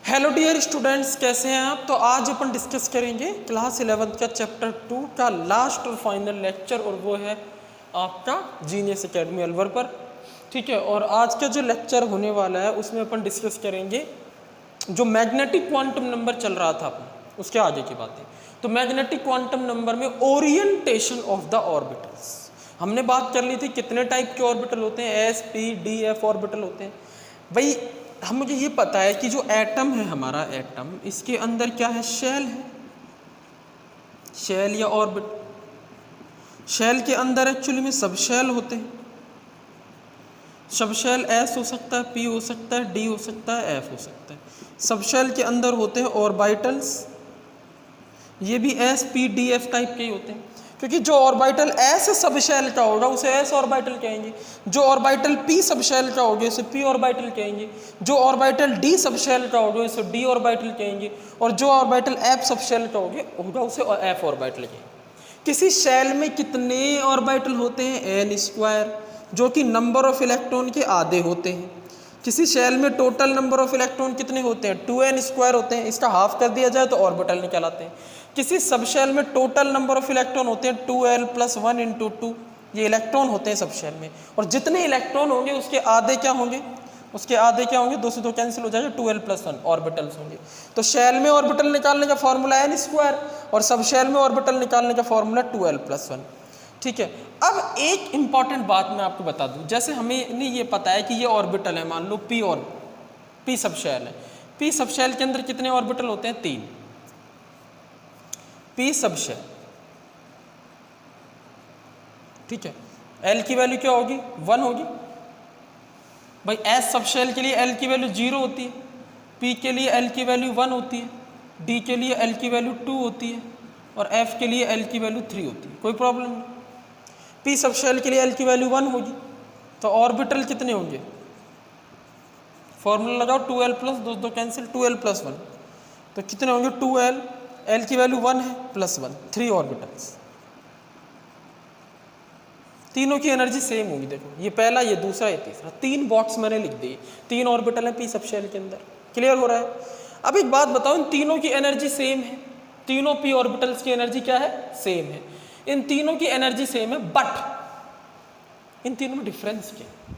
Hello dear students, कैसे हैं आप। तो आज अपन डिस्कस करेंगे क्लास 11th का चैप्टर 2 का लास्ट और फाइनल लेक्चर, और वो है आपका जीनियस एकेडमी अलवर पर। ठीक है, और आज का जो लेक्चर होने वाला है उसमें अपन डिस्कस करेंगे जो मैग्नेटिक क्वांटम नंबर चल रहा था अपन, उसके आगे की बातें। तो मैग्नेटिक क्वांटम नंबर में ओरिएंटेशन ऑफ द ऑर्बिटल्स हमने बात कर ली थी। कितने टाइप के ऑर्बिटल होते हैं, S P D F orbital होते हैं भाई। हम मुझे ये पता है कि जो एटम है हमारा एटम, इसके अंदर क्या है, शेल है, शेल या ऑर्बिट। शेल के अंदर एक्चुअली में सब शेल होते हैं। सब शेल एस हो सकता है, पी हो सकता है, डी हो सकता है, एफ हो सकता है। सब शेल के अंदर होते हैं ऑर्बिटल्स, ये भी S P D F type के ही होते हैं, क्योंकि जो ऑर्बिटल एस सब शेल का होगा उसे एस ऑर्बिटल कहेंगे, जो ऑर्बिटल पी सब शेल का होगा उसे पी ऑर्बिटल कहेंगे, जो ऑर्बिटल डी सब शेल का होगा उसे डी ऑर्बिटल कहेंगे, और जो ऑर्बिटल एफ सब शेल का होगा उसे एफ ऑर्बिटल कहेंगे। किसी शेल में कितने ऑर्बिटल होते हैं, एन स्क्वायर, जो कि नंबर ऑफ इलेक्ट्रॉन के आधे होते हैं। किसी शेल में टोटल नंबर ऑफ इलेक्ट्रॉन कितने होते हैं, 2n स्क्वायर होते हैं, इसका हाफ कर दिया जाए तो ऑर्बिटल निकल आते हैं। किसी सब शेल में टोटल नंबर ऑफ इलेक्ट्रॉन होते हैं 2l + 1 × 2, ये इलेक्ट्रॉन होते हैं सब शेल में, और जितने इलेक्ट्रॉन होंगे उसके आधे क्या होंगे, उसके आधे क्या होंगे, 2 से 2 कैंसिल हो जाएगा, 2l + 1 ऑर्बिटल्स होंगे। तो शेल में ऑर्बिटल निकालने का फॉर्मूला n स्क्वायर, और सब शेल में ऑर्बिटल निकालने का फॉर्मूला 2l + 1। ठीक है, अब एक इंपॉर्टेंट बात मैं आपको बता दूं। जैसे हमें नहीं ये पता है कि ये ऑर्बिटल है, मान लो पी, और पी सब शेल है। पी सब शेल के अंदर कितने ऑर्बिटल होते हैं, 3। पी सब शेल, ठीक है। एल की वैल्यू क्या होगी, 1 होगी भाई। एस सब शेल के लिए एल की वैल्यू 0 होती है, पी के लिए एल की वैल्यू 1 होती है, डी के लिए एल की वैल्यू 2 होती है, और एफ के लिए एल की वैल्यू 3 होती है। कोई प्रॉब्लम नहीं। पी सब शेल के लिए एल की वैल्यू 1 होगी, तो ऑर्बिटल कितने होंगे, फॉर्मूला लगाओ, 2l + 2 2 कैंसिल, 2l + 1, तो कितने होंगे, 2l, एल की वैल्यू 1 है, +1, 3 ऑर्बिटल्स। तीनों की एनर्जी सेम होगी। देखो, ये पहला, ये दूसरा, ये तीसरा, 3 बॉक्स मैंने लिख दिए, 3 ऑर्बिटल है पी सब शेल के अंदर। क्लियर हो रहा है। अब एक बात बताओ, इन तीनों की एनर्जी सेम है, तीनों पी ऑर्बिटल्स की एनर्जी क्या है, सेम है। इन तीनों की एनर्जी सेम है, बट इन तीनों में डिफरेंस क्या है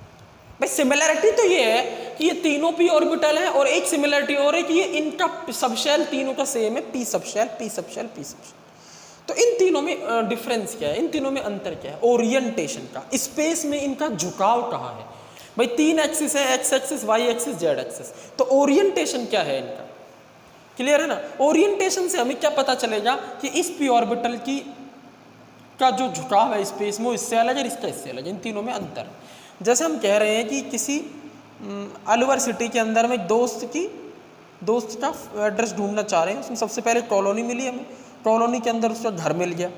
भाई। सिमिलैरिटी तो ये है कि ये तीनों पी ऑर्बिटल है, और एक सिमिलैरिटी और है कि ये इनका सब शेल तीनों का सेम है, P sub shell, P sub shell, P sub shell. तो इन तीनों में डिफरेंस क्या है, इन तीनों में अंतर क्या है, ओरिएंटेशन का। स्पेस में इनका झुकाव कहाँ है भाई। 3 एक्सिस है, X axis, Y axis, Z axis. तो ओरिएंटेशन क्या है इनका, क्लियर है ना। ओरिएंटेशन से हमें क्या पता चलेगा कि इस पी ऑर्बिटल की का जो झुकाव है स्पेस में वो इससे अलग है, इसका इससे अलग है। इन तीनों में अंतर है। जैसे हम कह रहे हैं कि किसी अलवर सिटी के अंदर में एक दोस्त का एड्रेस ढूंढना चाह रहे हैं। उसमें सबसे पहले कॉलोनी मिली हमें, कॉलोनी के अंदर उसका घर मिल गया,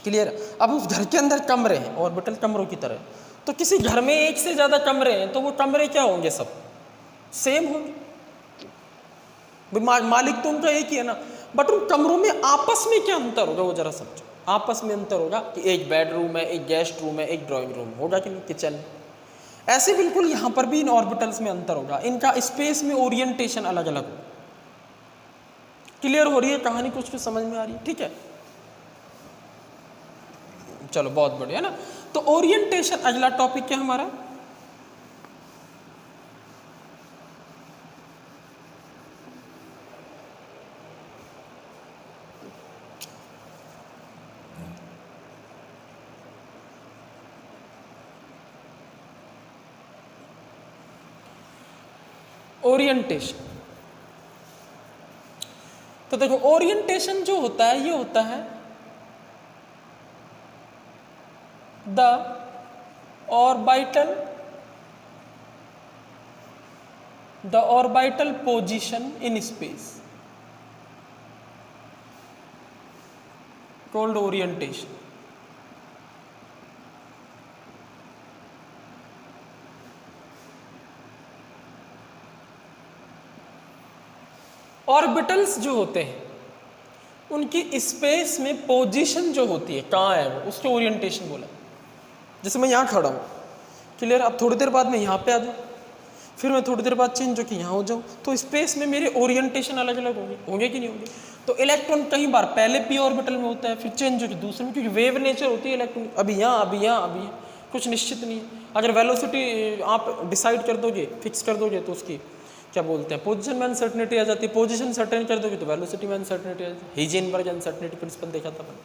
क्लियर। अब उस घर के अंदर कमरे हैं, ऑर्बिटल कमरों की तरह। तो किसी घर में एक से ज़्यादा कमरे हैं, तो वो कमरे क्या होंगे, सब सेम होंगे भाई। मालिक तो उनका एक ही है ना, बट उन कमरों में आपस में क्या अंतर होगा, वो जरा समझो। आपस में अंतर होगा कि एक बेडरूम है, एक गेस्ट रूम है, एक ड्राइंग रूम होगा कि नहीं, किचन। ऐसे बिल्कुल यहाँ पर भी इन ऑर्बिटल्स में अंतर होगा, इनका स्पेस में ओरिएंटेशन अलग अलग होगा। क्लियर हो रही है कहानी, कुछ समझ में आ रही है, ठीक है। चलो, बहुत बढ़िया ना। तो ओरिएंटेशन, अगला टॉपिक क्या हमारा, ओरिएंटेशन। तो देखो, ओरिएंटेशन जो होता है, ये होता है the orbital position in space, called orientation. Orbitals जो होते हैं उनकी स्पेस में पोजीशन जो होती है, कहाँ है वो, उसके ओरिएंटेशन बोला। जैसे मैं यहाँ खड़ा हूँ, क्लियर। अब थोड़ी देर बाद मैं यहाँ पे आ जाऊँ, फिर मैं थोड़ी देर बाद चेंज होकर यहाँ हो जाऊँ, तो स्पेस में मेरे ओरिएंटेशन अलग अलग होंगे कि नहीं होंगे। तो इलेक्ट्रॉन कई बार पहले पी ऑर्बिटल में होता है, फिर चेंज होकर दूसरे में, क्योंकि वेव नेचर होती है इलेक्ट्रॉन, अभी यहाँ अभी यहाँ अभी यहाँ, कुछ निश्चित नहीं है। अगर वेलोसिटी आप डिसाइड कर दोगे, फिक्स कर दोगे, तो उसकी क्या बोलते हैं पोजीशन में अनसर्टेनिटी आ जाती है। पोजीशन सर्टेन कर दोगे तो वेलोसिटी में अनसर्टेनिटी आ जाती है। हेइजेनबर्ग अनसर्टेनिटी प्रिंसिपल देखा था मैंने।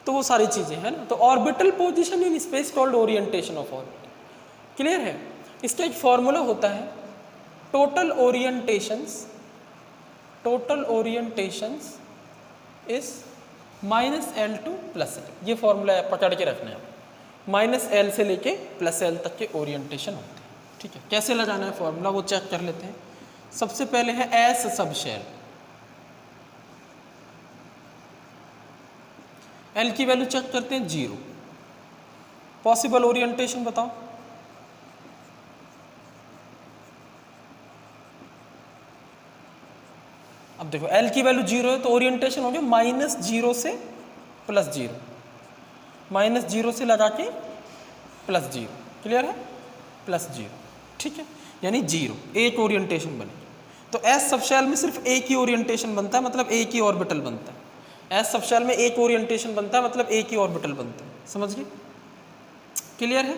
तो वो सारी चीज़ें है ना। तो orbital position in space called orientation of orbit. Clear है। इसका एक फॉर्मूला होता है total orientations is -L to +L। ये फॉर्मूला पकड़ के रखना है, -L से लेके +L तक के ओरिएंटेशन होते हैं। ठीक है, कैसे लगाना है फॉर्मूला वो चेक कर लेते हैं। सबसे पहले है एस सब शेल, एल की वैल्यू चेक करते हैं 0। पॉसिबल ओरिएंटेशन बताओ। अब देखो एल की वैल्यू 0 है तो ओरिएंटेशन हो गया -0 से +0, -0 से लगा के +0। क्लियर है, +0। ठीक है, यानी 0 एक ओरिएंटेशन बनेगी। तो एस सब शेल में सिर्फ एक ही ओरिएंटेशन बनता है, मतलब एक ही ऑर्बिटल बनता है। एस सब शेल में एक ओरिएंटेशन बनता है, मतलब एक ही ऑर्बिटल बनता है। समझ गए। क्लियर है,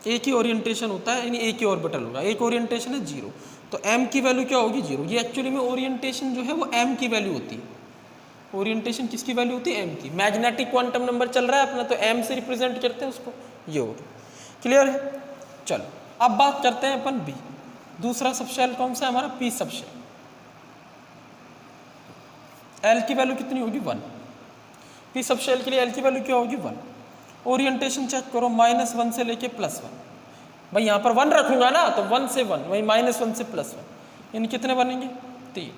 एक ही ओरिएंटेशन होता है, यानी एक ही ऑर्बिटल होगा। एक ओरिएंटेशन है 0, तो m की वैल्यू क्या होगी 0। ये एक्चुअली में ओरिएंटेशन जो है वो m की वैल्यू होती है। ओरिएंटेशन किसकी वैल्यू होती है, m की। मैग्नेटिक क्वांटम नंबर चल रहा है अपना, तो m से रिप्रेजेंट करते हैं उसको, ये हो गया। क्लियर है। चलो अब बात करते हैं अपन b। दूसरा सबशेल कौन सा है हमारा, p सबशेल। l की वैल्यू कितनी होगी 1। p सबशेल के लिए l की वैल्यू क्या होगी 1। ओरिएंटेशन चेक करो, -1 से लेके +1। भाई यहाँ पर 1 रखूंगा ना, तो 1 से 1, वही -1 से +1, यानी कितने बनेंगे 3।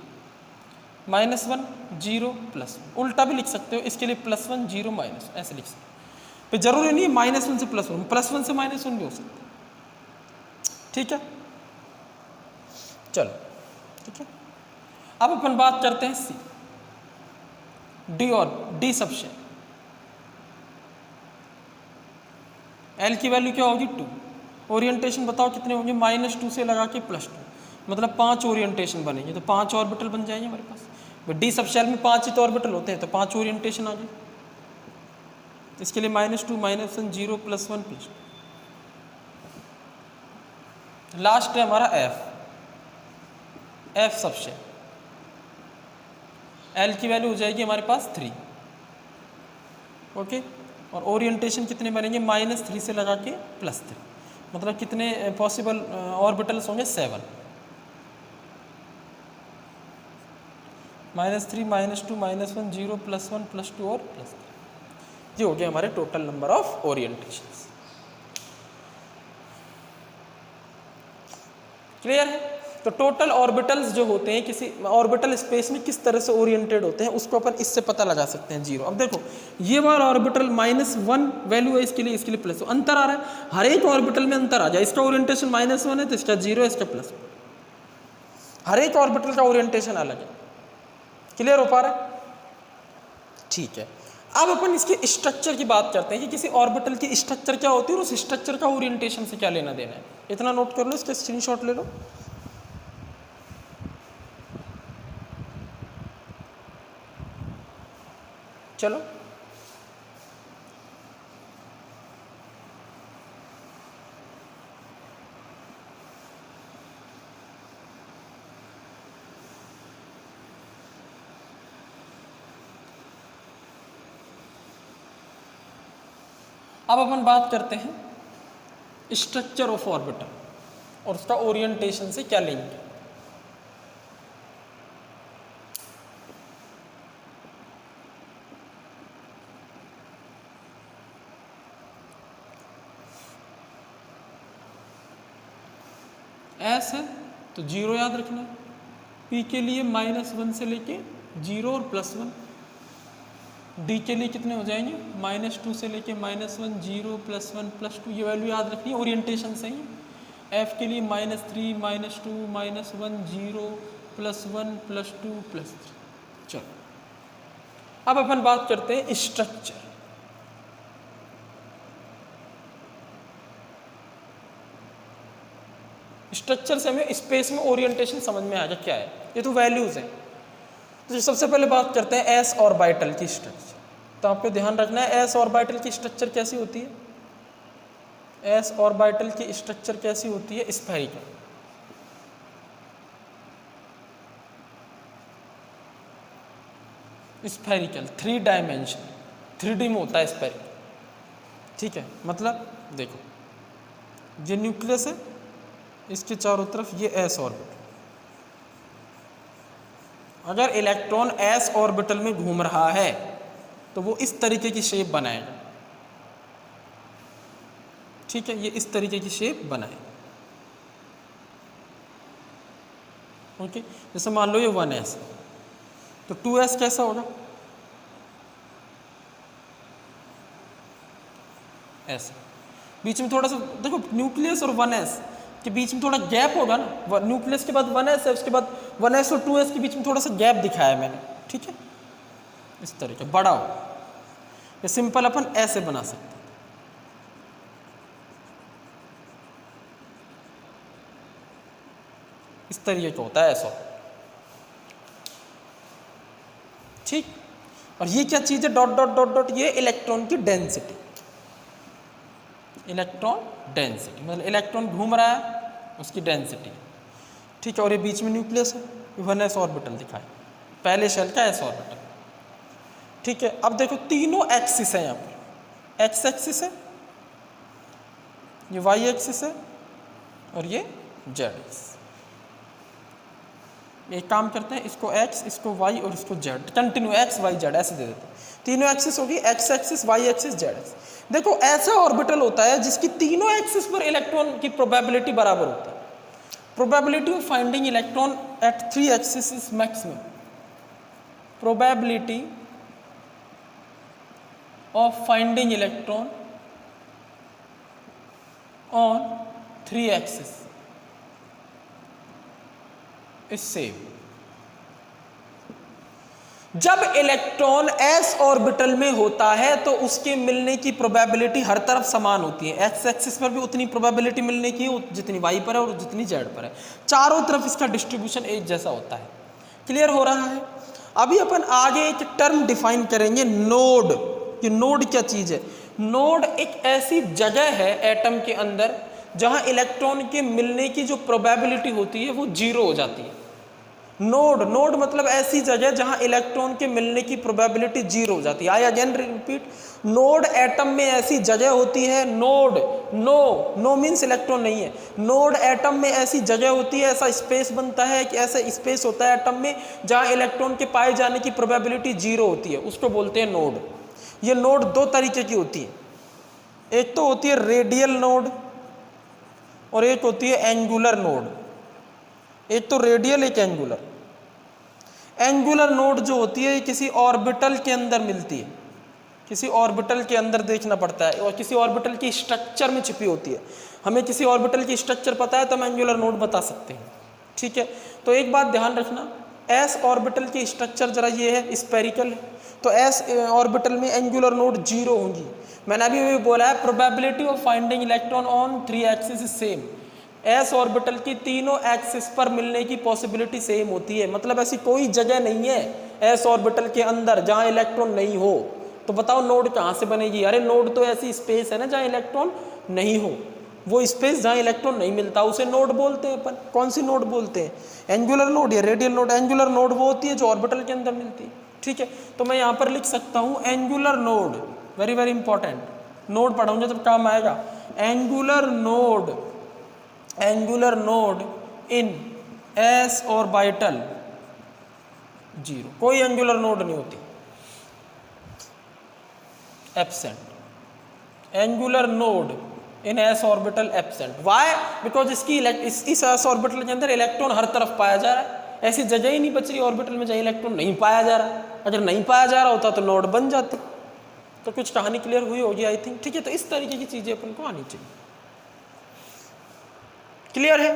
-1 0 +1, उल्टा भी लिख सकते हो, इसके लिए +1 0 -1 ऐसे लिख सकते हो। फिर जरूरी नहीं है -1 से +1, +1 से -1 भी हो सकता है। ठीक है, चलो ठीक है। अब अपन बात करते हैं सी, डी और डी सबशेल। एल की वैल्यू क्या होगी 2। ओरिएंटेशन बताओ कितने होंगे, -2 से लगा के +2, मतलब 5 ओरिएंटेशन बनेंगे, तो 5 ऑर्बिटल बन जाएंगे हमारे पास। डी सबशेल में 5 ही तो ऑर्बिटल होते हैं, तो 5 ओरिएंटेशन आ गए। इसके लिए -2 -1 0 +1 +2। लास्ट है हमारा एफ सबशेल। एल की वैल्यू हो जाएगी हमारे पास 3। ओके, और ओरिएंटेशन कितने बनेंगे, -3 से लगा के +3, मतलब कितने पॉसिबल ऑर्बिटल्स होंगे 7। -3 -2 -1 0 +1 +2 और +3। ये हो गया हमारे total number of orientations. Clear है। तो टोटल ऑर्बिटल्स जो होते हैं किसी ऑर्बिटल स्पेस में किस तरह से ओरिएंटेड होते हैं, उसको अपन इससे पता लगा सकते हैं 0। अब देखो ये वाला ऑर्बिटल -1 वैल्यू है इसके लिए +1, अंतर आ रहा है। हर एक ऑर्बिटल में अंतर आ जाए। इसका ओरिएंटेशन -1 है तो इसका 0 है, इसका +1। हर एक ऑर्बिटल का ओरिएंटेशन अलग है। क्लियर हो पा रहा है। ठीक है, अब अपन इसके स्ट्रक्चर की बात करते हैं कि किसी ऑर्बिटल की स्ट्रक्चर क्या होती है और उस स्ट्रक्चर का ओरिएंटेशन से क्या लेना देना है। इतना नोट कर लो, इसके स्क्रीनशॉट ले लो। चलो अब अपन बात करते हैं स्ट्रक्चर ऑफ ऑर्बिटल और उसका ओरिएंटेशन से क्या लिंक है। एस है तो 0 याद रखना है। पी के लिए -1 से लेके 0 और +1। डी के लिए कितने हो जाएंगे, -2 से लेके -1 0 +1 +2, ये वैल्यू याद रखनी है ओरिएंटेशन से ही। एफ के लिए -3 -2 -1 0 +1 +2 +3। चलो अब अपन बात करते हैं स्ट्रक्चर। स्ट्रक्चर से हमें स्पेस में ओरिएंटेशन समझ में आ जाए क्या है, ये तो वैल्यूज है। तो सबसे पहले बात करते हैं एस ऑर्बिटल की स्ट्रक्चर। तो आपको ध्यान रखना है एस ऑर्बिटल की स्ट्रक्चर कैसी होती है, एस ऑर्बिटल की स्ट्रक्चर कैसी होती है, स्फेरिकल। स्फेरिकल 3 डायमेंशन, 3D में होता है स्फेरिकल, ठीक है। मतलब देखो ये न्यूक्लियस है, इसके चारों तरफ ये एस ऑर्बिटल, अगर इलेक्ट्रॉन एस ऑर्बिटल में घूम रहा है तो वो इस तरीके की शेप बनाएगा, ठीक है, ये इस तरीके की शेप बनाएगा, ओके। जैसे मान लो ये 1s, तो 2s कैसा होगा, ऐसा। बीच में थोड़ा सा देखो न्यूक्लियस और 1s के बीच में थोड़ा गैप होगा ना, न्यूक्लियस के बाद 1s है, उसके बाद 1s और 2s के बीच में थोड़ा सा गैप दिखाया मैंने, ठीक है, इस तरीके बड़ा हो। ये सिंपल अपन ऐसे बना सकते हैं, इस तरीके का होता है ऐसा, ठीक। और ये क्या चीज है, डॉट डॉट डॉट डॉट, ये इलेक्ट्रॉन की डेंसिटी, इलेक्ट्रॉन डेंसिटी मतलब इलेक्ट्रॉन घूम रहा है उसकी डेंसिटी, ठीक है। और ये बीच में न्यूक्लियस है, 1s ऑर्बिटल दिखाए पहले शेल का s ऑर्बिटल, ठीक है। अब देखो तीनों एक्सिस है, यहाँ पर एक्स एक्सिस है, ये वाई एक्सिस है और ये जेड एक्सिस। एक काम करते हैं, इसको x, इसको y और इसको z, continue x y z ऐसे दे देते हैं। तीनों एक्सिस होगी, x axis, y axis, z axis. देखो ऐसा ऑर्बिटल होता है जिसकी तीनों एक्सिस पर इलेक्ट्रॉन की प्रोबेबिलिटी बराबर होती है। Probability of finding electron at 3 axis is maximum. Probability of finding electron on 3 axis is same. जब इलेक्ट्रॉन s ऑर्बिटल में होता है तो उसके मिलने की प्रोबेबिलिटी हर तरफ समान होती है। x एक्सिस पर भी उतनी प्रोबेबिलिटी मिलने की जितनी y पर है और जितनी z पर है, चारों तरफ इसका डिस्ट्रीब्यूशन एक जैसा होता है। क्लियर हो रहा है? अभी अपन आगे एक टर्म डिफाइन करेंगे, नोड। ये नोड क्या चीज है? नोड एक ऐसी जगह है एटम के अंदर जहां इलेक्ट्रॉन के मिलने की जो प्रोबेबिलिटी होती है वो जीरो हो जाती है। नोड, नोड मतलब ऐसी जगह जहां इलेक्ट्रॉन के मिलने की प्रोबेबिलिटी जीरो हो जाती है। I again repeat, node atom में ऐसी जगह होती है। नोड, नो मीन्स इलेक्ट्रॉन नहीं है। नोड एटम में ऐसी जगह होती है, ऐसा स्पेस बनता है कि ऐसा स्पेस होता है एटम में जहां इलेक्ट्रॉन के पाए जाने की प्रोबेबिलिटी जीरो होती है, उसको बोलते हैं नोड। ये नोड दो तरीके की होती है, एक तो होती है रेडियल नोड और एक होती है एंगुलर नोड। एक तो रेडियल, एक एंगुलर। एंगुलर नोड जो होती है किसी ऑर्बिटल के अंदर मिलती है, किसी ऑर्बिटल के अंदर देखना पड़ता है और किसी ऑर्बिटल की स्ट्रक्चर में छिपी होती है। हमें किसी ऑर्बिटल की स्ट्रक्चर पता है तो हम एंगुलर नोड बता सकते हैं, ठीक है। तो एक बात ध्यान रखना, एस ऑर्बिटल की स्ट्रक्चर जरा ये है, स्पेरिकल है, तो एस ऑर्बिटल में एंगुलर नोड जीरो होंगी। मैंने अभी बोला है probability of finding electron on 3 axis is same. S orbital की तीनों एक्सिस पर मिलने की पॉसिबिलिटी सेम होती है। मतलब ऐसी कोई जगह नहीं है एस ऑर्बिटल के अंदर जहां इलेक्ट्रॉन नहीं हो। तो बताओ नोड कहां से बनेगी? अरे नोड तो ऐसी स्पेस है ना जहां इलेक्ट्रॉन नहीं हो, वो स्पेस जहां इलेक्ट्रॉन नहीं मिलता उसे नोड बोलते हैं अपन। कौन सी नोड बोलते हैं? एंगुलर नोड या रेडियल नोड? एंगुलर नोड वो होती है जो ऑर्बिटल के अंदर मिलती है, ठीक है। तो मैं यहां पर लिख सकता हूं angular node, very very important, node पढ़ाऊंगा जब काम आएगा। Angular node, angular node in S orbital zero. कोई एंगुलर नोड नहीं होती, absent. Angular node in S orbital absent. Why? Because इसकी इस एस ऑर्बिटल के अंदर इलेक्ट्रॉन हर तरफ पाया जा रहा है, ऐसी जगह ही नहीं बच रही ऑर्बिटल में जहां इलेक्ट्रॉन नहीं पाया जा रहा। अगर नहीं पाया जा रहा होता तो नोड बन जाती। तो कुछ कहानी क्लियर हुई होगी आई थिंक, ठीक है। तो इस तरीके की चीजें अपन को आनी चाहिए। क्लियर है?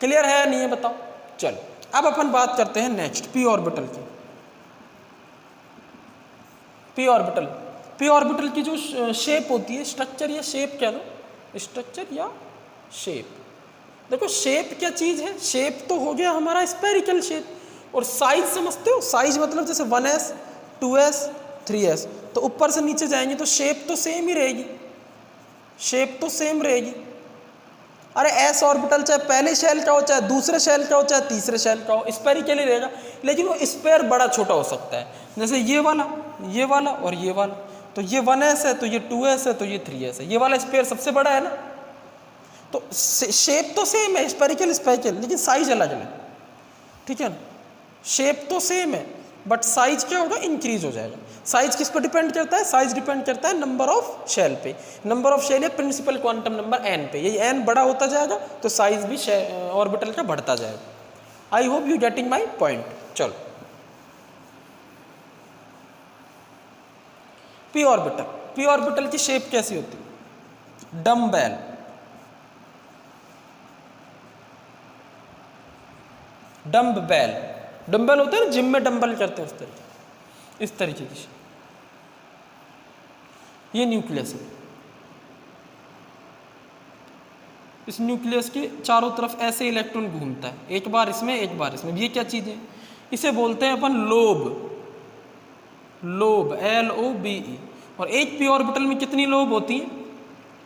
क्लियर है नहीं है बताओ? चलो अब अपन बात करते हैं नेक्स्ट पी ऑर्बिटल की। पी ऑर्बिटल, पी ऑर्बिटल की जो शेप होती है, स्ट्रक्चर या शेप कह दो, स्ट्रक्चर या शेप। देखो शेप क्या चीज़ है, शेप तो हो गया हमारा स्पेरिकल शेप, और साइज समझते हो, साइज मतलब जैसे 1s 2s 3s, तो ऊपर से नीचे जाएंगे तो शेप तो सेम ही रहेगी, शेप तो सेम रहेगी। अरे एस ऑर्बिटल चाहे पहले शेल का हो, चाहे दूसरे शेल का हो, चाहे तीसरे शेल का हो, स्पेरिकल ही रहेगा, लेकिन वो स्पेयर बड़ा छोटा हो सकता है। जैसे ये वाला और ये वाला, तो ये 1s है, तो ये 2s है, तो ये 3s है, ये वाला स्पेयर सबसे बड़ा है ना। तो शेप तो सेम है, स्पेरिकल स्पेरिकल, लेकिन साइज अलग अलग, ठीक है ना। शेप तो सेम है बट साइज क्या होगा, इंक्रीज हो जाएगा। साइज किस पर डिपेंड करता है, साइज डिपेंड करता है नंबर ऑफ शेल पे, नंबर ऑफ शेल है प्रिंसिपल क्वांटम नंबर n पे, ये n बड़ा होता जाएगा तो साइज भी ऑर्बिटल का बढ़ता जाएगा। I hope you getting my point. चलो पी ऑर्बिटल, पी ऑर्बिटल की शेप कैसी होती है, डम्बेल, डम्बेल, डम्बेल होते हैं ना जिम में डम्बल करते हैं उस तरीके, इस तरीके की। ये न्यूक्लियस है, इस न्यूक्लियस के चारों तरफ ऐसे इलेक्ट्रॉन घूमता है, एक बार इसमें एक बार इसमें। ये क्या चीज़ है, इसे बोलते हैं अपन लोब, लोब LOBE। और एक पी ऑर्बिटल में कितनी लोब होती है,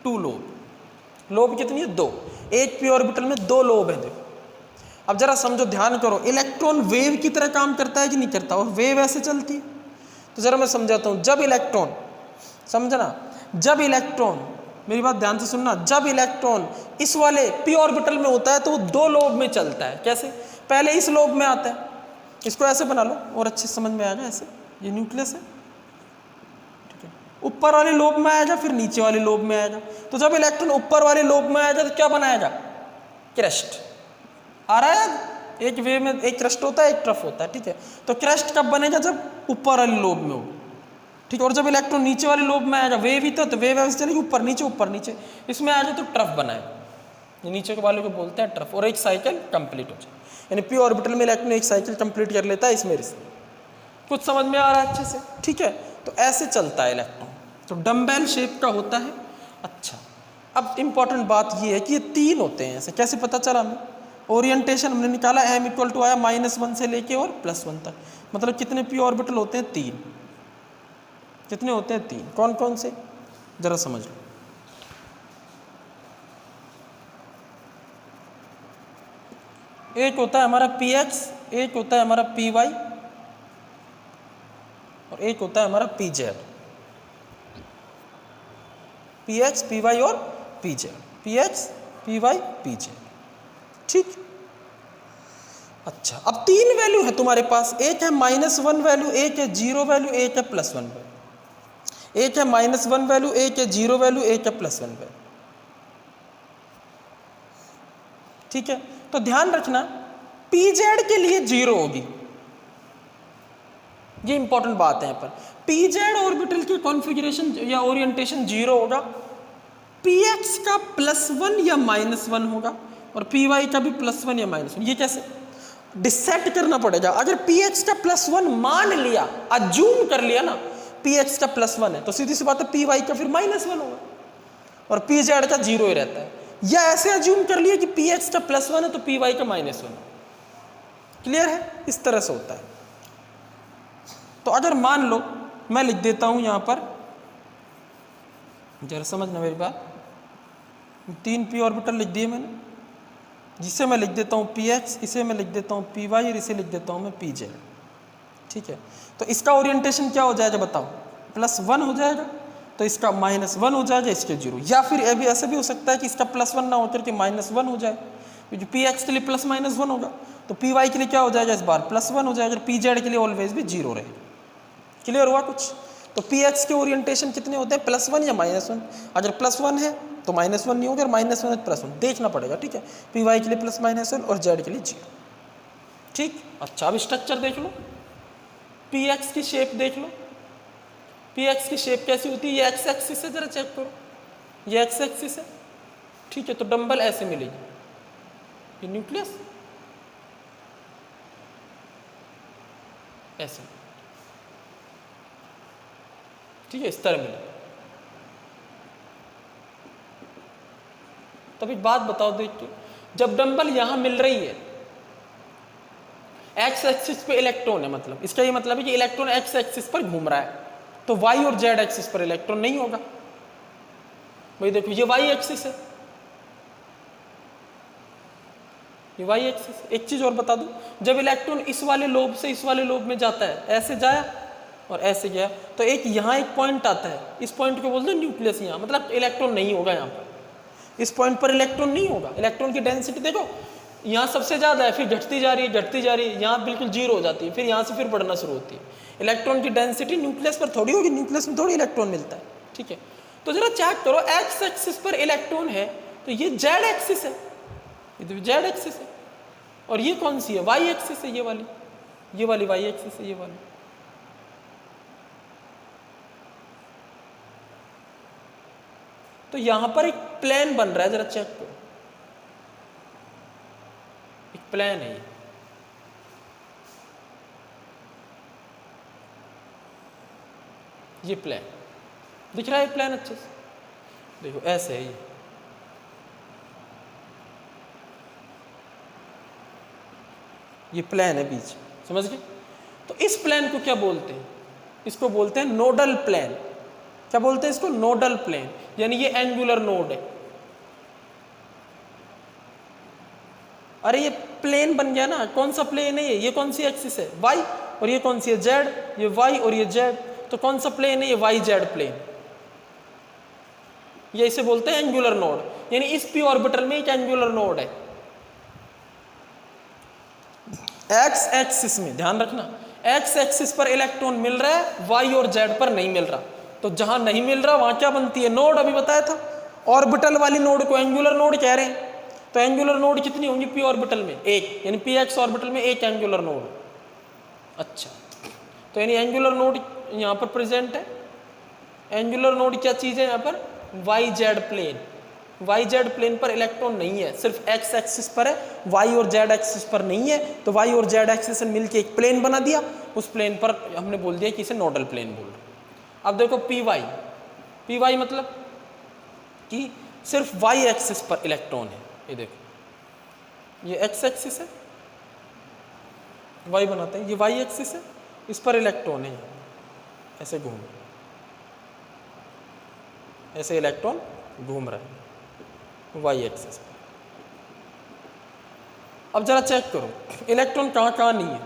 2 लोब। लोब कितनी है, 2। एक पी ऑर्बिटल में 2 लोब है। देखो अब जरा समझो, ध्यान करो, इलेक्ट्रॉन वेव की तरह काम करता है कि नहीं करता, और वेव ऐसे चलती है। तो जरा मैं समझाता हूँ, जब इलेक्ट्रॉन, समझना, जब इलेक्ट्रॉन, मेरी बात ध्यान से सुनना, जब इलेक्ट्रॉन इस वाले पी ऑर्बिटल में होता है तो वो 2 लोब में चलता है। कैसे, पहले इस लोब में आता है, इसको ऐसे बना लो और अच्छे समझ में आएगा, ऐसे ये न्यूक्लियस है, ठीक है, ऊपर वाले लोब में आएगा, फिर नीचे वाले लोब में आएगा। तो जब इलेक्ट्रॉन ऊपर वाले लोब में आएगा तो क्या बनाएगा, क्रस्ट। आ रहा है, एक वेव में एक क्रस्ट होता है, एक ट्रफ होता है, ठीक है। तो क्रस्ट कब बनेगा, जब ऊपर वाले लोब में हो, ठीक है। और जब इलेक्ट्रॉन नीचे वाले लोब में आएगा, वेव ही तो वेव ऐसे चलेगी, ऊपर नीचे, इसमें आ जाए तो ट्रफ बनाएगा, नीचे के वाले को बोलते हैं ट्रफ, और एक साइकिल कंप्लीट हो जाए। यानी पी ऑर्बिटल में इलेक्ट्रॉन एक साइकिल कंप्लीट कर लेता है इसमें। कुछ समझ में आ रहा है अच्छे से, ठीक है। तो ऐसे चलता है इलेक्ट्रॉन, तो डम्बेल शेप का होता है। अच्छा, अब इंपॉर्टेंट बात ये है कि ये 3 होते हैं ऐसे, कैसे पता चला हमें, ओरिएंटेशन हमने निकाला, m = आया -1 से लेके और +1 तक, मतलब कितने पी ऑर्बिटल होते हैं, 3। कितने होते हैं, 3। कौन कौन से, जरा समझ लो। एक होता है हमारा px, एक होता है हमारा py, और एक होता है हमारा pz। px py और pz, px py pz, ठीक। अच्छा, अब 3 वैल्यू है तुम्हारे पास, एक है -1 वैल्यू, एक है 0 वैल्यू, एक है +1 वैल्यू। एक है -1 वैल्यू, एक है 0 वैल्यू, एक है +1 वैल्यू, ठीक है। तो ध्यान रखना, pz के लिए 0 होगी, ये इंपॉर्टेंट बात है यहाँ पर। pz ऑर्बिटल की कॉन्फ़िगरेशन या ओरिएंटेशन 0 होगा, px का +1 या -1 होगा, और py का भी +1 या -1। ये कैसे डिसेट करना पड़ेगा। अगर px का +1 मान लिया, अज्यूम कर लिया ना, px का +1 है, तो सीधी सी बात है py का फिर -1 होगा, और pz का 0 ही रहता है। या ऐसे अज्यूम कर लिया कि px का +1 है तो py का -1। क्लियर है, इस तरह से होता है। तो अगर मान लो, मैं लिख देता हूं यहां पर, जरा समझना मेरी बात, 3 p ऑर्बिटल लिख दिए मैंने, जिसे मैं लिख देता हूँ px, इसे मैं लिख देता हूँ py, और इसे लिख देता हूँ मैं pz, ठीक है। तो इसका ओरिएंटेशन क्या हो जाएगा बताओ, +1 हो जाएगा, तो इसका -1 हो जाएगा, इसके 0। या फिर अभी ऐसे भी हो सकता है कि इसका +1 ना होकर के -1 हो जाए, क्योंकि px के लिए +-1 होगा, तो py के लिए क्या हो जाएगा, इस बार +1 हो जाएगा, pz के लिए ऑलवेज भी 0 रहेगा। क्लियर हुआ कुछ। तो px के ओरिएंटेशन कितने होते हैं, +1 या -1। अगर +1 है तो -1 नहीं होगा, अगर -1 है तो +1, देखना पड़ेगा, ठीक है। py के लिए +-1 और z के लिए 0, ठीक। अच्छा, अब स्ट्रक्चर देख लो, px की शेप देख लो, px की शेप कैसी होती है, ये x एक्सिस से, जरा चेक करो, ये x एक्सिस है, ठीक है। तो डंबल ऐसे मिलेगी, ये न्यूक्लियस ऐसे, ठीक है, इस तरह मिलेगा। तब एक बात बताओ देख के, जब डंबल यहां मिल रही है, एक्स एक्सिस पे इलेक्ट्रॉन है, मतलब इसका ये मतलब है कि इलेक्ट्रॉन एक्स एक्सिस पर घूम रहा है, तो वाई और जेड एक्सिस पर इलेक्ट्रॉन नहीं होगा। भाई देखो ये वाई एक्सिस है, ये वाई एक्सिस। एक चीज और बता दूं, जब इलेक्ट्रॉन इस वाले लोब से इस वाले लोब में जाता है, ऐसे जाया और ऐसे गया, तो एक यहाँ एक पॉइंट आता है, इस पॉइंट को बोलते हैं न्यूक्लियस। यहाँ मतलब इलेक्ट्रॉन नहीं होगा, यहाँ पर इस पॉइंट पर इलेक्ट्रॉन नहीं होगा। इलेक्ट्रॉन की डेंसिटी देखो, यहाँ सबसे ज्यादा है, फिर घटती जा रही है, घटती जा रही है, यहाँ बिल्कुल जीरो हो जाती है, फिर यहाँ से फिर बढ़ना शुरू होती है। इलेक्ट्रॉन की डेंसिटी न्यूक्लियस पर थोड़ी होगी, न्यूक्लियस में थोड़ी इलेक्ट्रॉन मिलता है, ठीक है। तो जरा चेक करो, एक्स एक्सिस पर इलेक्ट्रॉन है, तो ये जेड एक्सिस है, ये तो जेड एक्सिस है, और ये कौन सी है, वाई एक्सिस है, ये वाली वाई एक्सिस है, ये वाली। तो यहां पर एक प्लेन बन रहा है, जरा चेक करो, एक प्लेन है ये प्लेन दिख रहा है, प्लेन अच्छे से देखो, ऐसे है ये प्लेन है बीच, समझ गए। तो इस प्लेन को क्या बोलते हैं, इसको बोलते हैं नोडल प्लेन। क्या बोलते हैं इसको, नोडल प्लेन, यानी ये एंगुलर नोड है। अरे ये प्लेन बन गया ना, कौन सा प्लेन है ये कौन सी एक्सिस है, वाई, और ये कौन सी है, जेड, ये वाई और ये जेड, तो कौन सा प्लेन है, ये वाई जेड प्लेन। ये इसे बोलते हैं एंगुलर नोड, यानी इस पी ऑर्बिटल में एक एंगुलर नोड है। एक्स एक्सिस में ध्यान रखना, एक्स एक्सिस पर इलेक्ट्रॉन मिल रहा है, वाई और जेड पर नहीं मिल रहा। तो जहां नहीं मिल रहा वहां क्या बनती है, नोड। अभी बताया था, ऑर्बिटल वाली नोड को एंगुलर नोड कह रहे हैं। तो एंगुलर नोड कितनी होंगी पी ऑर्बिटल में, एक, यानी पी एक्स ऑर्बिटल में एक एंगुलर नोड। अच्छा, तो यानी एंगुलर नोड यहां पर प्रेजेंट है। एंगुलर नोड क्या चीज है, यहां पर Y Z plane. Y Z plane पर इलेक्ट्रॉन नहीं है, सिर्फ एक्स एक्सिस पर है, वाई और जेड एक्सिस पर नहीं है। तो वाई और जेड एक्सिस ने मिलकर एक प्लेन बना दिया, उस प्लेन पर हमने बोल दिया कि इसे नोडल प्लेन बोल रहे। अब देखो पी वाई मतलब कि सिर्फ वाई एक्सिस पर इलेक्ट्रॉन है। ये देखो, ये एक्स एक्सिस है, वाई बनाते हैं, ये वाई एक्सिस है, इस पर इलेक्ट्रॉन है, ऐसे घूम, ऐसे इलेक्ट्रॉन घूम रहा है वाई एक्सिस पर। अब जरा चेक करो, इलेक्ट्रॉन कहां कहां नहीं है,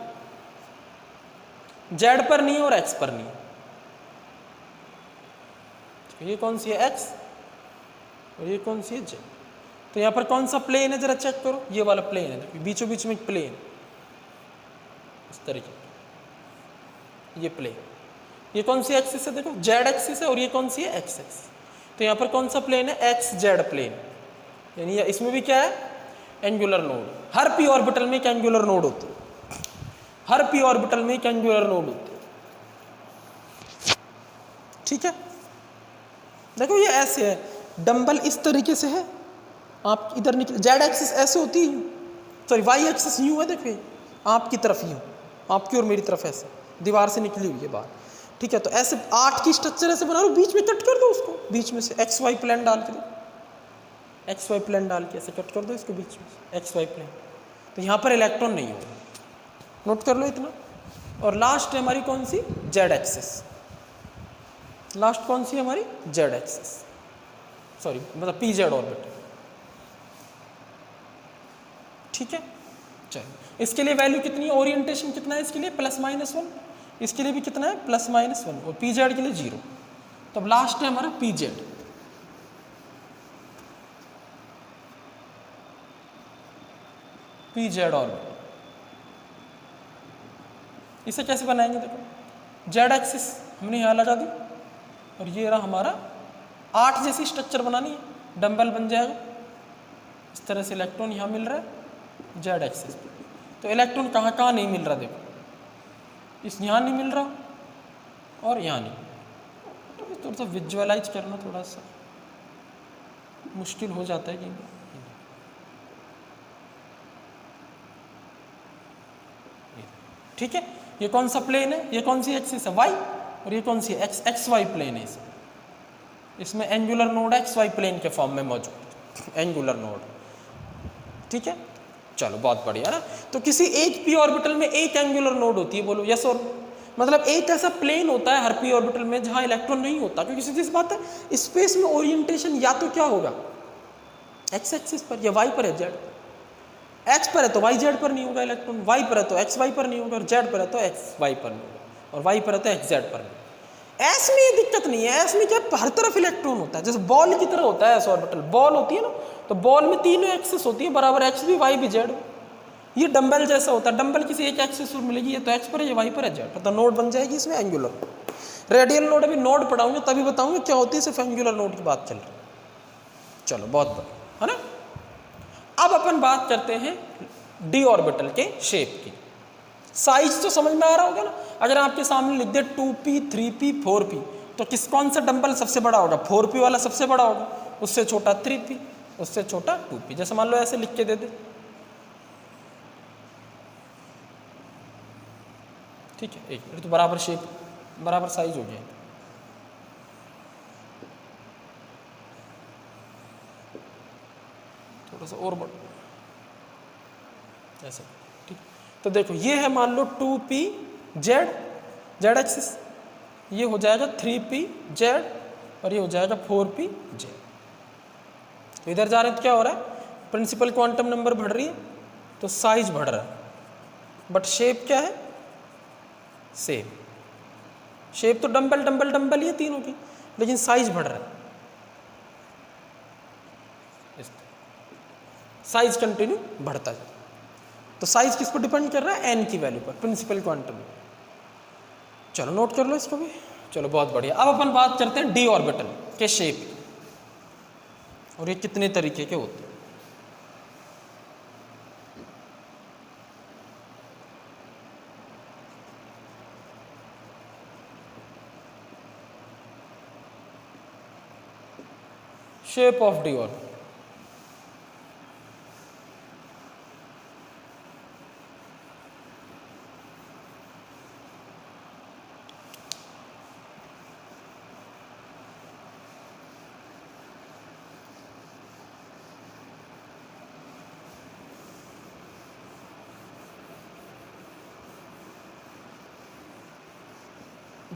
जेड पर नहीं है और एक्स पर नहीं है। ये कौन सी है, एक्स, और ये कौन सी है, जेड। तो यहां पर कौन सा प्लेन है, जरा चेक करो, ये वाला प्लेन है, बीचों बीच में एक प्लेन, इस तरीके, ये प्लेन। ये कौन सी एक्सिस है, देखो जेड एक्सिस है, और ये कौन सी है, एक्स एक्सिस। तो यहां पर कौन सा प्लेन है, एक्स जेड प्लेन, यानी इसमें भी क्या है, एंगुलर नोड। हर पी ऑर्बिटल में एक एंगुलर नोड होता है, हर पी ऑर्बिटल में एक एंगुलर नोड होता है, ठीक है। देखो ये ऐसे है, डंबल इस तरीके से है, आप इधर निकले, जेड एक्सिस ऐसे होती है, सॉरी वाई एक्सिस यूं है, देखो आपकी तरफ यूं, आपकी और मेरी तरफ ऐसे दीवार से निकली हुई है बाहर, ठीक है। तो ऐसे 8 की स्ट्रक्चर ऐसे बना लो, बीच में कट कर दो उसको, बीच में से एक्स वाई प्लेन डाल के, एक्स वाई प्लेन डाल के ऐसे कट कर दो इसको बीच में, एक्स वाई प्लेन। तो यहाँ पर इलेक्ट्रॉन नहीं होगा, नोट कर लो इतना। और लास्ट है हमारी कौन सी, जेड एक्सिस। लास्ट कौन सी है हमारी, जेड एक्सिस, सॉरी मतलब पी जेड ऑर्बिट, ठीक है। चलो इसके लिए वैल्यू कितनी है, ओरिएंटेशन कितना है इसके लिए, +-1, इसके लिए भी कितना है, +-1, और पी जेड के लिए 0। तो लास्ट है हमारा P Z. P Z orbit, इसे कैसे बनाएंगे, देखो जेड एक्सिस हमने यहाँ लगा दी, और ये रहा हमारा 8 जैसी स्ट्रक्चर बनानी है, डंबल बन जाएगा इस तरह से, इलेक्ट्रॉन यहाँ मिल रहा है जेड एक्सिस पे। तो इलेक्ट्रॉन कहाँ कहाँ नहीं मिल रहा, देखो इस यहाँ नहीं मिल रहा और यहाँ नहीं। तो थोड़ा सा विजुअलाइज करना थोड़ा सा मुश्किल हो जाता है कि ठीक है। ये कौन सा प्लेन है, ये कौन सी एक्सिस है, वाई, और ये कौन सी है, एक्स वाई प्लेन है। इसमें angular node X Y plane के फॉर्म में मौजूद है। एंगुलर नोड, ठीक है। चलो बहुत बढ़िया ना। तो किसी एक पी ऑर्बिटल में एक एंगुलर नोड होती है, बोलो यस और, मतलब एक ऐसा प्लेन होता है हर पी ऑर्बिटल में जहां इलेक्ट्रॉन नहीं होता, क्योंकि सीधी सी बात है स्पेस में ओरिएंटेशन या तो क्या होगा एक्स एक्सिस पर या वाई पर है जेड, एक्स पर है तो वाई जेड पर नहीं होगा इलेक्ट्रॉन, वाई पर है तो एक्स वाई पर नहीं होगा, और जेड पर है तो एक्स वाई पर नहीं होगा, और वाई पर है तो एक्स जेड पर नहीं। एस में ये दिक्कत नहीं है, एस में क्या हर तरफ इलेक्ट्रॉन होता है, जैसे बॉल की तरह होता है एस ऑर्बिटल, बॉल होती है ना, तो बॉल में तीनों एक्सिस होती है बराबर, एक्स भी वाई भी जेड। ये डंबल जैसा होता है, डंबल किसी एक एक्सिस पर मिलेगी, ये तो एक्स पर है ये वाई पर है जेड, तो नोड बन जाएगी इसमें एंगुलर। रेडियल नोड अभी नोड पढ़ाऊंगे तभी बताऊंगे क्या होती है, सिर्फ एंगुलर नोड की बात चल रही है। चलो बहुत बढ़िया है ना। अब अपन बात करते हैं डी ऑर्बिटल के शेप की। साइज तो समझ में आ रहा होगा ना, अगर आपके सामने लिख दे 2p 3p 4p, तो कौन सा डंबल सबसे बड़ा होगा, 4p वाला सबसे बड़ा होगा, उससे छोटा 3p, उससे छोटा 2p, जैसे मान लो ऐसे लिख के दे दे, ठीक है। एक मिनट, तो बराबर शेप बराबर साइज हो गया, थोड़ा सा और बढ़ ऐसा, ठीक। तो देखो ये है मान लो 2p जेड, जेड एक्सिस, ये हो जाएगा 3p जेड, और ये हो जाएगा 4p जेड। तो इधर जा रहे हैं तो क्या हो रहा है, प्रिंसिपल क्वांटम नंबर बढ़ रही है तो साइज बढ़ रहा है, बट शेप क्या है सेम। शेप तो डंबल डंबल डंबल ही है तीनों की, लेकिन साइज बढ़ रहा है, साइज कंटिन्यू बढ़ता है। तो साइज किस पर डिपेंड कर रहा है, एन की वैल्यू पर, प्रिंसिपल क्वांटम। चलो नोट कर लो इसको भी। चलो बहुत बढ़िया। अब अपन बात करते हैं डी ऑर्बिटल के शेप, और ये कितने तरीके के होते हैं। शेप ऑफ डी ऑर्बिटल,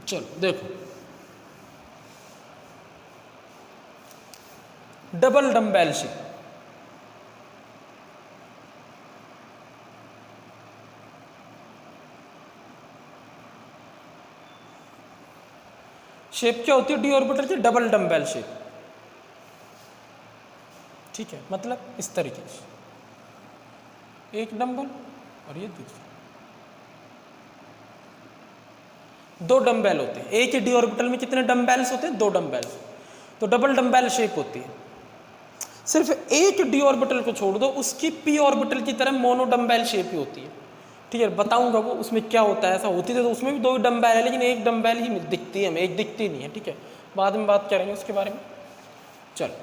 चलो देखो, डबल डंबेल शेप, शेप क्या होती है डी ऑर्बिटल की, डबल डंबेल शेप, ठीक है। मतलब इस तरीके से एक डंबल और ये दूसरा, दो डंबेल होते हैं। एक ही डी ऑर्बिटल में कितने डंबेल्स होते हैं, दो डंबेल्स, तो डबल डंबेल शेप होती है। सिर्फ एक डी ऑर्बिटल को छोड़ दो, उसकी पी ऑर्बिटल की तरह मोनो डंबेल शेप ही होती है, ठीक है। बताऊंगा वो उसमें क्या होता है, ऐसा होती है तो उसमें भी दो डंबेल है, लेकिन एक डंबेल ही दिखती है हमें, एक दिखती नहीं है, ठीक है। बाद में बात करेंगे उसके बारे में। चलो,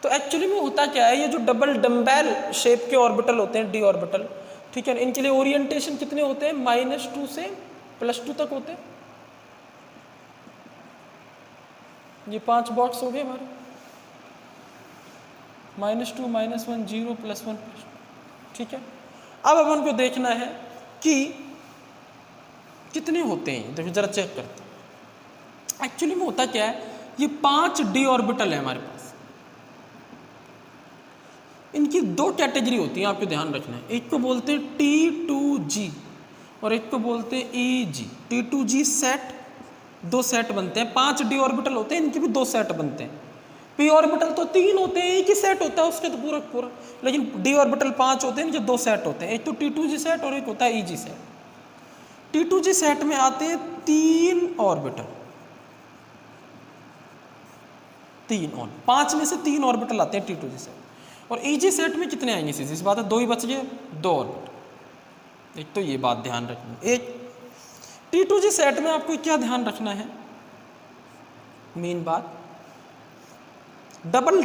तो एक्चुअली में होता क्या है, ये जो डबल डंबेल शेप के ऑर्बिटल होते हैं डी ऑर्बिटल, ठीक है, इनके लिए ओरिएंटेशन कितने होते हैं, -2 से +2 तक होते हैं। ये 5 बॉक्स हो गए हमारे, -2 -1 0 +1, ठीक है। अब अपन को देखना है कि कितने होते हैं, देखो जरा चेक करते हैं। एक्चुअली में होता क्या है, ये 5 डी ऑर्बिटल है हमारे पास, इनकी 2 कैटेगरी होती है, आपको ध्यान रखना है। एक को बोलते हैं T2G और एक को बोलते हैं EG। T2G सेट, 2 सेट बनते हैं, 5 डी ऑर्बिटल होते हैं, इनके भी 2 सेट बनते हैं। पी ऑर्बिटल तो 3 होते हैं, एक ही सेट होता है उसके तो पूरा पूरा, लेकिन डी ऑर्बिटल 5 होते हैं, इनके 2 सेट होते हैं, एक तो T2G सेट और एक होता है EG सेट। T2G सेट में आते हैं 3 ऑर्बिटल, 3 और 5 में से 3 ऑर्बिटल आते हैं T2G सेट, और EG सेट में कितने आएंगे, सीधी सी बात है 2 ही बच गए, 2 ऑर्बिटल। एक तो ये बात ध्यान रखनी। एक T2G सेट में आपको क्या ध्यान रखना है, मेन बात, double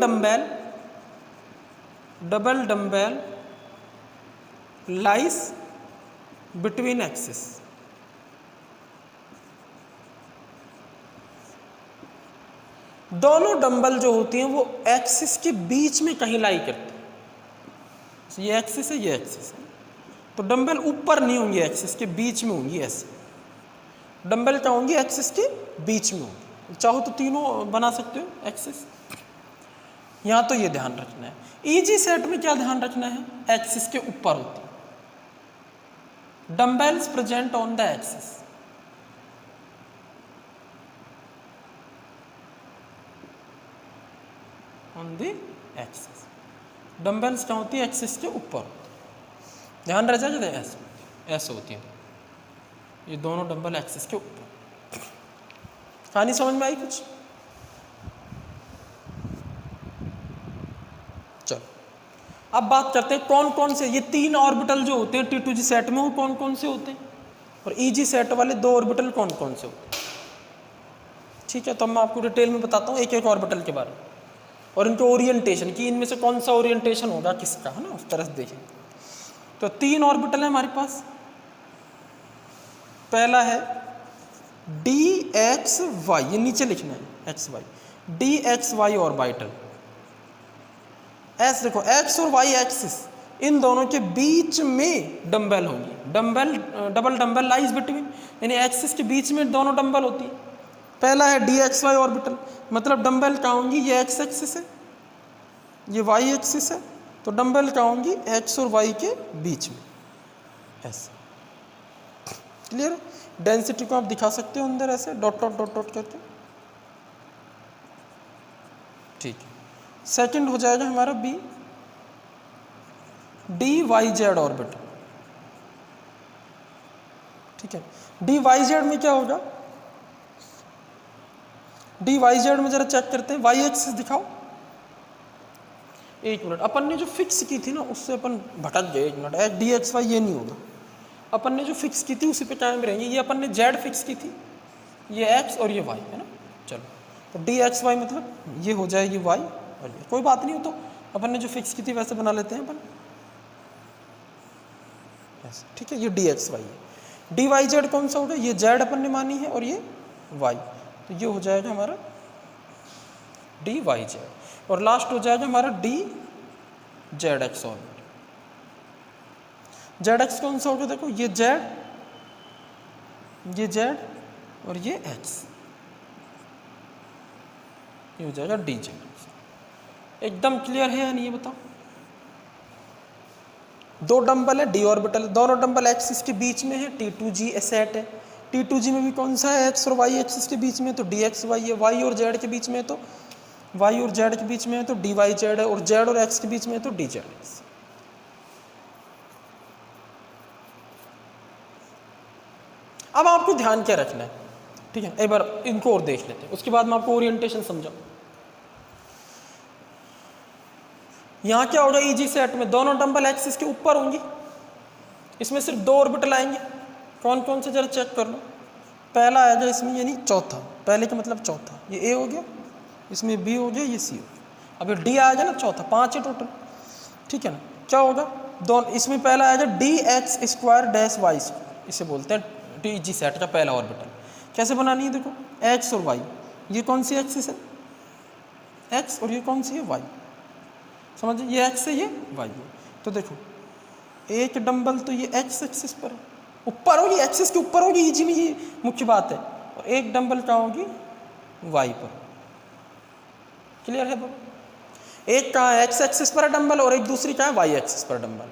dumbbell lies between axis, दोनों डंबल जो होती हैं वो एक्सिस के बीच में कहीं लाई करती हैं। ये एक्सिस है, ये एक्सिस है, तो डंबल ऊपर नहीं होंगे, एक्सिस के बीच में होंगी। ऐसे डंबल क्या होंगी, एक्सिस के बीच में होंगी। चाहो तो तीनों बना सकते हो एक्सिस। यहाँ तो ये ध्यान रखना है। ईजी सेट में क्या ध्यान रखना है, एक्सिस के ऊपर होती है, dumbbells present on the axis. On the axis dumbbells क्या होती है, एक्सिस के ऊपर। ध्यान रह जाए, ऐसे ऐसे होती है, ये दोनों डंबल एक्सिस के ऊपर। कहानी समझ में आई कुछ? चलो अब बात करते हैं कौन कौन से ये 3 ऑर्बिटल जो होते हैं T2G सेट में, वो कौन कौन से होते हैं, और EG सेट वाले 2 ऑर्बिटल कौन कौन से होते हैं। ठीक है, तो मैं आपको डिटेल में बताता हूँ एक एक ऑर्बिटल के बारे में, और इनके ओरिएंटेशन की, इनमें से कौन सा ओरिएंटेशन होगा किसका, है ना, उस तरह से देखें। तो 3 ऑर्बिटल है हमारे पास। पहला है DXY, ये नीचे लिखना है XY, DXY ऑर्बिटल। ऐसे देखो, एक्स और वाई एक्सिस, इन दोनों के बीच में डंबल होंगी। Dumbbell, double dumbbell lies between, यानी एक्सिस के बीच में दोनों डंबल होती है। पहला है DXY ऑर्बिटल, मतलब डंबल क्या होंगी, ये एक्स एक्सिस है, ये वाई एक्सिस है, तो डंबल क्या होंगी, एक्स और वाई के बीच में, ऐसे। क्लियर? डेंसिटी को आप दिखा सकते हो अंदर ऐसे डॉट डॉट डॉट डॉट करके। ठीक है, सेकंड हो जाएगा हमारा B, DYZ ऑर्बिटल। ठीक है, DYZ में क्या होगा, DYZ में जरा चेक करते हैं, वाई एक्सिस दिखाओ। एक मिनट, अपन ने जो फिक्स की थी ना उससे अपन भटक गए। एक मिनट, DXY ये नहीं होगा, अपन ने जो फिक्स की थी उसी पे कायम रहेंगे। ये अपन ने Z फिक्स की थी, ये X और ये Y है ना। चलो, तो DXY मतलब ये हो जाएगी Y, और ये कोई बात नहीं हो, तो अपन ने जो फिक्स की थी वैसे बना लेते हैं अपन ऐसे। ठीक है, ये DXY है। DYZ कौन सा होगा, ये Z अपन ने मानी है और ये Y, तो ये हो जाएगा हमारा DYZ। और लास्ट हो जाएगा हमारा DZX ऑर्बिटल। ZX कौन सा होगा, देखो ये Z, ये Z और ये X, ये हो जाएगा DZ। एकदम क्लियर है या नहीं, ये बताओ। 2 डंबल है, D ऑर्बिटल, दोनों डंबल एक्सिस के बीच में है, T2G सेट है। T2G में भी कौन सा है, X और Y एक्सिस के बीच में, तो DXY है। Y और Z के बीच में, तो Y और Z के बीच में है तो DYZ है, और Z और X के बीच में है तो DZX। अब आपको ध्यान क्या रखना है, ठीक है, एक बार इनको और देख लेते हैं, उसके बाद मैं आपको ओरिएंटेशन समझाऊं। यहाँ क्या होगा, EG सेट में दोनों डंबल एक्सिस के ऊपर होंगी, इसमें सिर्फ 2 ऑर्बिटल आएंगे। कौन कौन से जरा चेक कर लो। पहला आएगा इसमें, यानी चौथा, पहले का मतलब चौथा, ये A हो गया, इसमें B हो गया, ये C हो गया। अब ये D आएगा ना चौथा, 5 है टोटल, ठीक है ना। क्या होगा, दोनों, इसमें पहला आएगा DX² -Y², इसे बोलते हैं EG सेट का पहला ऑर्बिटल। कैसे बनानी है, देखो X और Y, ये कौन सी एक्सिस है, X, और ये कौन सी है, Y। समझिए, ये X है, ये Y है। तो देखो, एक डंबल तो ये X एक्सिस पर ऊपर होगी, एक्सिस के ऊपर होगी EG में, ये मुख्य बात है, और एक डंबल क्या होगी, Y पर। क्लियर है बाबू? एक कहाँ है, X एक्सिस पर डंबल, और एक दूसरी कहाँ है, Y एक्सिस पर डंबल।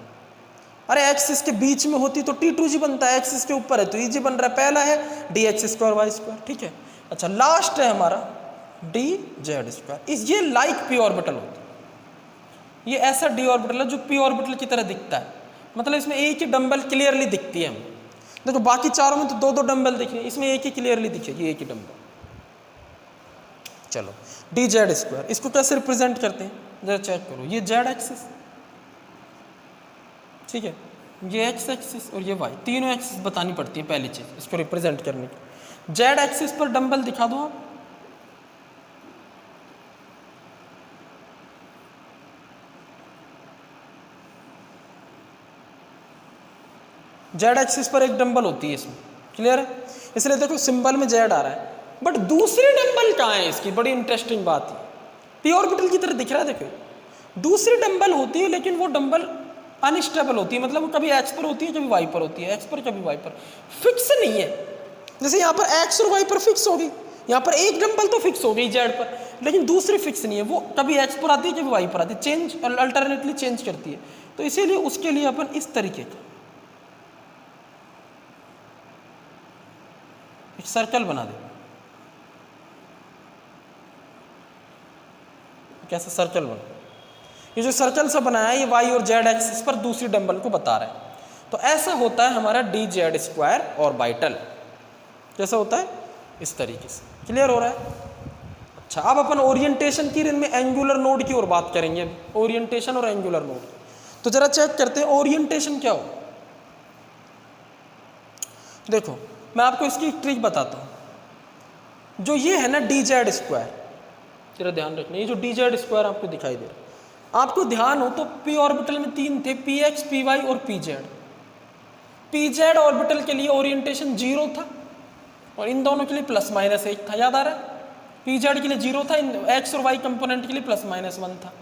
अरे एक्सिस के बीच में होती तो T2G बनता है, एक्सिस के ऊपर है तो EG बन रहा है। पहला है DX² Y², ठीक है। अच्छा, लास्ट है हमारा DZ²। ये लाइक P ऑर्बिटल होता है, ये ऐसा D ऑर्बिटल है जो P ऑर्बिटल की तरह दिखता है, मतलब इसमें एक ही डंबल क्लियरली दिखती है हमें। देखो बाकी चारों में तो 2-2 डंबल दिख रहे हैं, इसमें एक ही क्लियरली दिखेगी, एक ही डंबल। चलो, DZ², इसको कैसे रिप्रेजेंट करते हैं जरा चेक करो। ये Z एक्सिस, ठीक है, ये X एक्सिस और ये Y, तीनों एक्सिस बतानी पड़ती है पहली चीज इसको रिप्रेजेंट करने की। Z एक्सिस पर डंबल दिखा दो आप, Z एक्सिस पर एक डंबल होती है इसमें, क्लियर है। इसलिए देखो सिंबल में Z आ रहा है, बट दूसरी डंबल कहाँ है इसकी, बड़ी इंटरेस्टिंग बात है, पी ऑर्बिटल की तरह दिख रहा है, देखो दूसरी डंबल होती है लेकिन वो डंबल अनस्टेबल होती है, मतलब वो कभी एक्स पर होती है कभी वाई पर होती है, एक्स पर कभी वाई पर, फिक्स नहीं है। जैसे यहाँ पर एक्स और वाई पर फिक्स होगी, यहाँ पर एक डंबल तो फिक्स हो गई जेड पर, लेकिन दूसरी फिक्स नहीं है, वो कभी एक्स पर आती है कभी वाई पर आती है, चेंज अल्टरनेटली चेंज करती है। तो इसीलिए उसके लिए अपन इस तरीके का एक सर्कल बना दे। कैसा सर्कल बना, ये जो सर्कल सा बनाया है ये वाई और जेड एक्सिस पर दूसरी डंबल को बता रहा है। तो ऐसा होता है हमारा डी जेड स्क्वायर ऑर्बिटल, कैसा होता है इस तरीके से, क्लियर हो रहा है। अच्छा, अब अपन ओरिएंटेशन की में एंगुलर नोड की ओर बात करेंगे, ओरिएंटेशन और एंगुलर नोड। तो जरा चेक करते हैं ओरिएंटेशन क्या हो। देखो मैं आपको इसकी ट्रिक बताता हूं, जो ये है ना डी जेड स्क्वायर, जरा ध्यान रखना, ये जो डी जेड स्क्वायर आपको दिखाई दे रहा है, आपको ध्यान हो तो पी ऑर्बिटल में तीन थे, पी एक्स, पी वाई और P Z. P Z orbital के लिए ओरिएंटेशन 0 था और इन दोनों के लिए प्लस माइनस 1 था, याद आ रहा है। पी जेड के लिए 0 था, एक्स और वाई कंपोनेंट के लिए प्लस माइनस 1 था,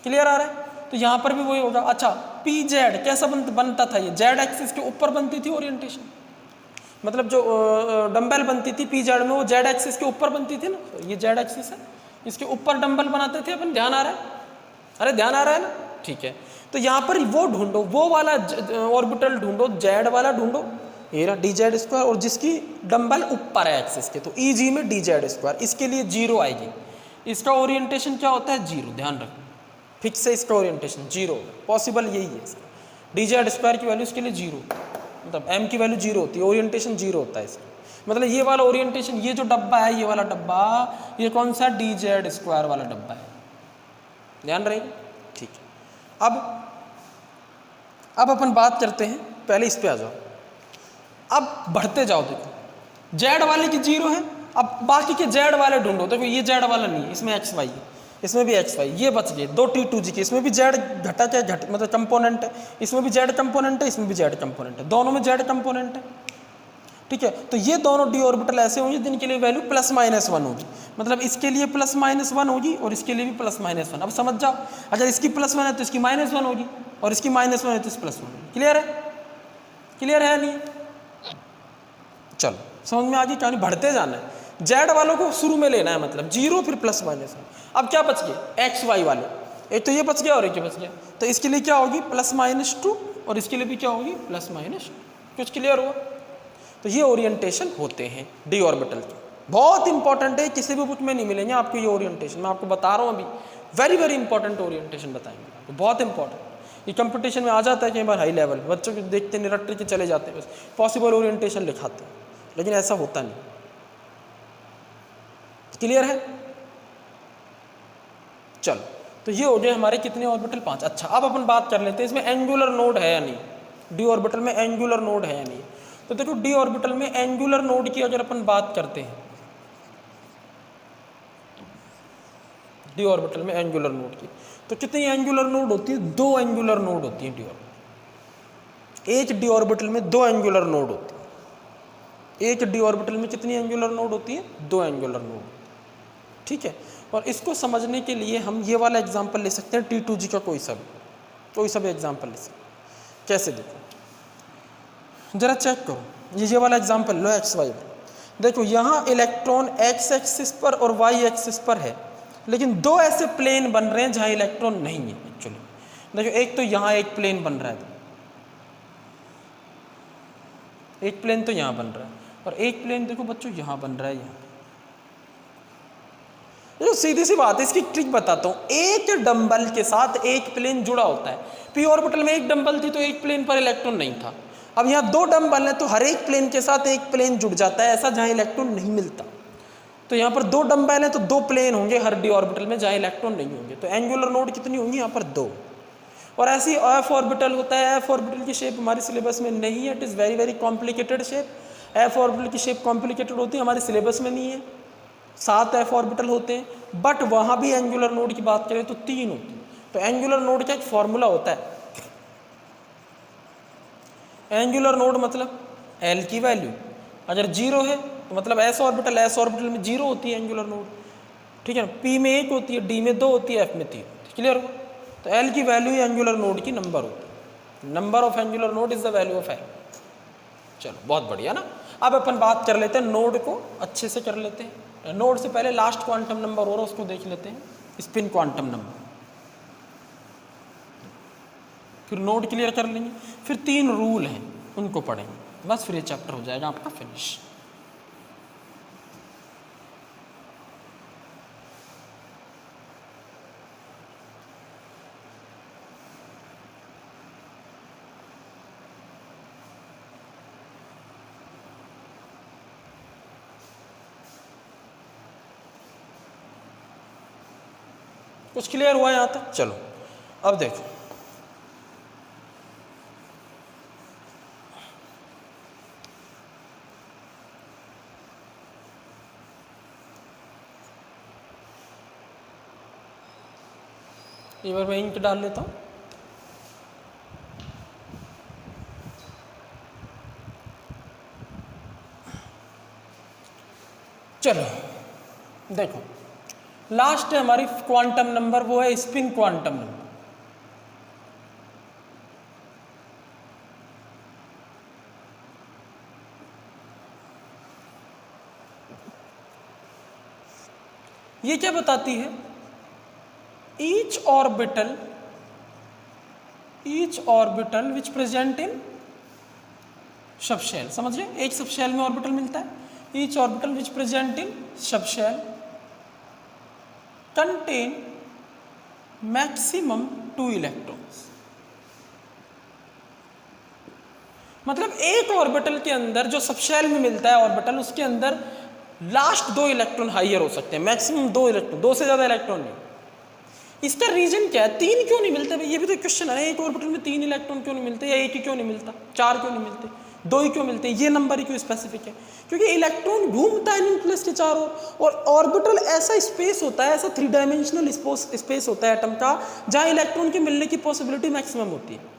क्लियर आ रहा है। तो यहाँ पर भी वही होगा। अच्छा, पी जेड कैसा बनता था, ये जेड एक्सिस के ऊपर बनती थी ओरिएंटेशन, मतलब जो डंबल बनती थी पी जेड में वो जेड एक्सिस के ऊपर बनती थी ना, ये जेड एक्सिस है, इसके ऊपर डंबल बनाते थे अपन, ध्यान आ रहा है, अरे ध्यान आ रहा है ना, ठीक है। तो यहाँ पर वो ढूंढो, वो वाला ऑर्बिटल ढूंढो, जेड वाला ढूंढो, ये रहा डी जेड स्क्वायर, और जिसकी डंबल ऊपर है एक्सिस के, तो ई जी में डी जेड स्क्वायर, इसके लिए 0 आएगी। इसका ओरिएंटेशन क्या होता है 0, ध्यान रखना, फिक्स है इसका ओरिएंटेशन 0, पॉसिबल यही है इसका। डी जेड स्क्वायर की वैल्यू इसके लिए 0, मतलब m की वैल्यू 0 होती है, ओरिएंटेशन 0 होता है इसका, मतलब ये वाला ओरिएंटेशन, ये जो डब्बा है, ये वाला डब्बा, ये कौन सा डी जेड स्क्वायर वाला डब्बा है, ध्यान रहेगा, ठीक है। अब अपन बात करते हैं, पहले इस पे आ जाओ, अब बढ़ते जाओ, देखो जेड वाले की 0 है, अब बाकी के जेड वाले ढूंढो। देखो ये जेड वाला नहीं है, इसमें एक्स वाई है, इसमें भी एक्स वाई, ये बच गए दो T2G के, इसमें भी जेड घटक है, मतलब कंपोनेंट है, इसमें भी जेड कंपोनेंट है, इसमें भी जेड कंपोनेंट है, दोनों में जेड कंपोनेंट है, ठीक है। तो ये दोनों डी ऑर्बिटल ऐसे होंगे जिनके लिए वैल्यू प्लस माइनस 1 होगी, मतलब इसके लिए प्लस माइनस 1 होगी और इसके लिए भी प्लस माइनस 1। अब समझ जाओ, अगर इसकी प्लस 1 है तो इसकी माइनस 1 होगी, और इसकी माइनस 1 है तो इस प्लस 1 होगी। क्लियर है, क्लियर है नहीं, चलो समझ में आ गई कहानी, बढ़ते जाना है। जेड वालों को शुरू में लेना है, मतलब 0 फिर प्लस माइनस 1। अब क्या बच गए एक्स वाई वाले, एक तो ये बच गया और एक ये बच गया, तो इसके लिए क्या होगी प्लस माइनस 2, और इसके लिए भी क्या होगी प्लस माइनस 2। कुछ क्लियर हुआ। तो ये ओरिएंटेशन होते हैं डी ऑर्बिटल के, बहुत इंपॉर्टेंट है, किसी भी बुक में नहीं मिलेंगे आपको ये ओरिएंटेशन, मैं आपको बता रहा हूँ अभी, वेरी वेरी इंपॉर्टेंट ओरिएंटेशन बताएंगे आपको, बहुत इंपॉर्टेंट। ये कंपटीशन में आ जाता है कई बार हाई लेवल, बच्चों को देखते निरट्टे के चले जाते हैं, बस पॉसिबल ओरिएंटेशन लिखाते हैं, लेकिन ऐसा होता नहीं। क्लियर है, चलो तो ये हो गए हमारे कितने ऑर्बिटल 5। अच्छा, अब अपन बात कर लेते हैं इसमें एंगुलर नोड है या नहीं, डी ऑर्बिटल में एंगुलर नोड है या नहीं। तो देखो डी ऑर्बिटल में एंगुलर नोड की अगर अपन बात करते हैं, डी ऑर्बिटल में एंगुलर नोड की, तो कितनी एंगुलर नोड होती है, 2 एंगुलर नोड होती है डी ऑर्बिटल, एक डी ऑर्बिटल में 2 एंगुलर नोड होती है, एक डी ऑर्बिटल में कितनी एंगुलर नोड होती है, 2 एंगुलर नोड, ठीक है। और इसको समझने के लिए हम ये वाला एग्जांपल ले सकते हैं, T2G का कोई सा भी एग्जांपल ले सकते हैं। कैसे, देखो जरा चेक करो, ये वाला एग्जांपल लो एक्स वाई, देखो यहाँ इलेक्ट्रॉन एक्स एक्सिस पर और वाई एक्सिस पर है, लेकिन 2 ऐसे प्लेन बन रहे हैं जहाँ इलेक्ट्रॉन नहीं है एक्चुअली। देखो एक तो यहाँ एक प्लेन बन रहा है, एक प्लेन तो यहाँ बन रहा है, और एक प्लेन देखो बच्चों यहाँ बन रहा है, यहाँ। तो सीधी सी बात है, इसकी ट्रिक बताता हूँ। एक डंबल के साथ एक प्लेन जुड़ा होता है, पी ऑर्बिटल में एक डंबल थी तो एक प्लेन पर इलेक्ट्रॉन नहीं था, अब यहाँ 2 डंबल है तो हर एक प्लेन के साथ एक प्लेन जुड़ जाता है, ऐसा जहाँ इलेक्ट्रॉन नहीं मिलता। तो यहाँ पर 2 डंबल है तो 2 प्लेन होंगे हर डी ऑर्बिटल में जहाँ इलेक्ट्रॉन नहीं होंगे, तो एंगुलर नोड कितनी होंगी यहाँ पर 2। और ऐसी एफ ऑर्बिटल होता है, एफ ऑर्बिटल की शेप हमारे सिलेबस में नहीं है, it is very very complicated shape. F orbital की शेप कॉम्प्लिकेटेड होती है, हमारे सिलेबस में नहीं है। 7 एफ ऑर्बिटल होते हैं, बट वहाँ भी एंगुलर नोड की बात करें तो 3 होती है। तो एंगुलर नोड का एक फॉर्मूला होता है, एंगुलर नोड मतलब एल की वैल्यू अगर 0 है तो मतलब एस ऑर्बिटल में 0 होती है एंगुलर नोड, ठीक है ना, पी में 1 होती है, डी में 2 होती है, एफ में 3, क्लियर हुआ। तो एल की वैल्यू एंगुलर नोड की नंबर होती है, number of angular node is the value of L. चलो बहुत बढ़िया ना। अब अपन बात कर लेते हैं नोड को अच्छे से कर लेते हैं। नोड से पहले लास्ट क्वांटम नंबर हो रहा है उसको देख लेते हैं, स्पिन क्वांटम नंबर, फिर नोड क्लियर कर लेंगे, फिर 3 रूल हैं उनको पढ़ेंगे, बस फिर ये चैप्टर हो जाएगा आपका फिनिश। कुछ क्लियर हुआ यहाँ तक? चलो अब देखो, एक बार मैं इंक डाल लेता हूँ। चलो देखो, लास्ट है हमारी क्वांटम नंबर, वो है स्पिन क्वांटम नंबर। ये क्या बताती है? Each orbital which present in subshell, समझिए एक सबशेल में ऑर्बिटल मिलता है, each orbital which present in subshell contain maximum 2 electrons. मतलब एक ऑर्बिटल के अंदर जो सबशेल में मिलता है ऑर्बिटल, उसके अंदर लास्ट 2 इलेक्ट्रॉन हाइयर हो सकते हैं, मैक्सिमम 2 इलेक्ट्रॉन, 2 से ज्यादा इलेक्ट्रॉन नहीं। इसका रीजन क्या है? 3 क्यों नहीं मिलते भाई? ये भी तो क्वेश्चन है, एक ऑर्बिटल में 3 इलेक्ट्रॉन क्यों नहीं मिलते, या एक ही क्यों नहीं मिलता, 4 क्यों नहीं मिलते, 2 ही क्यों मिलते हैं, ये नंबर ही क्यों स्पेसिफिक है? क्योंकि इलेक्ट्रॉन घूमता है न्यूक्लियस के चारों ओर, और ऑर्बिटल ऐसा स्पेस होता है, ऐसा 3 डायमेंशनल स्पेस होता है एटम का, जहां इलेक्ट्रॉन के मिलने की पॉसिबिलिटी मैक्सिमम होती है,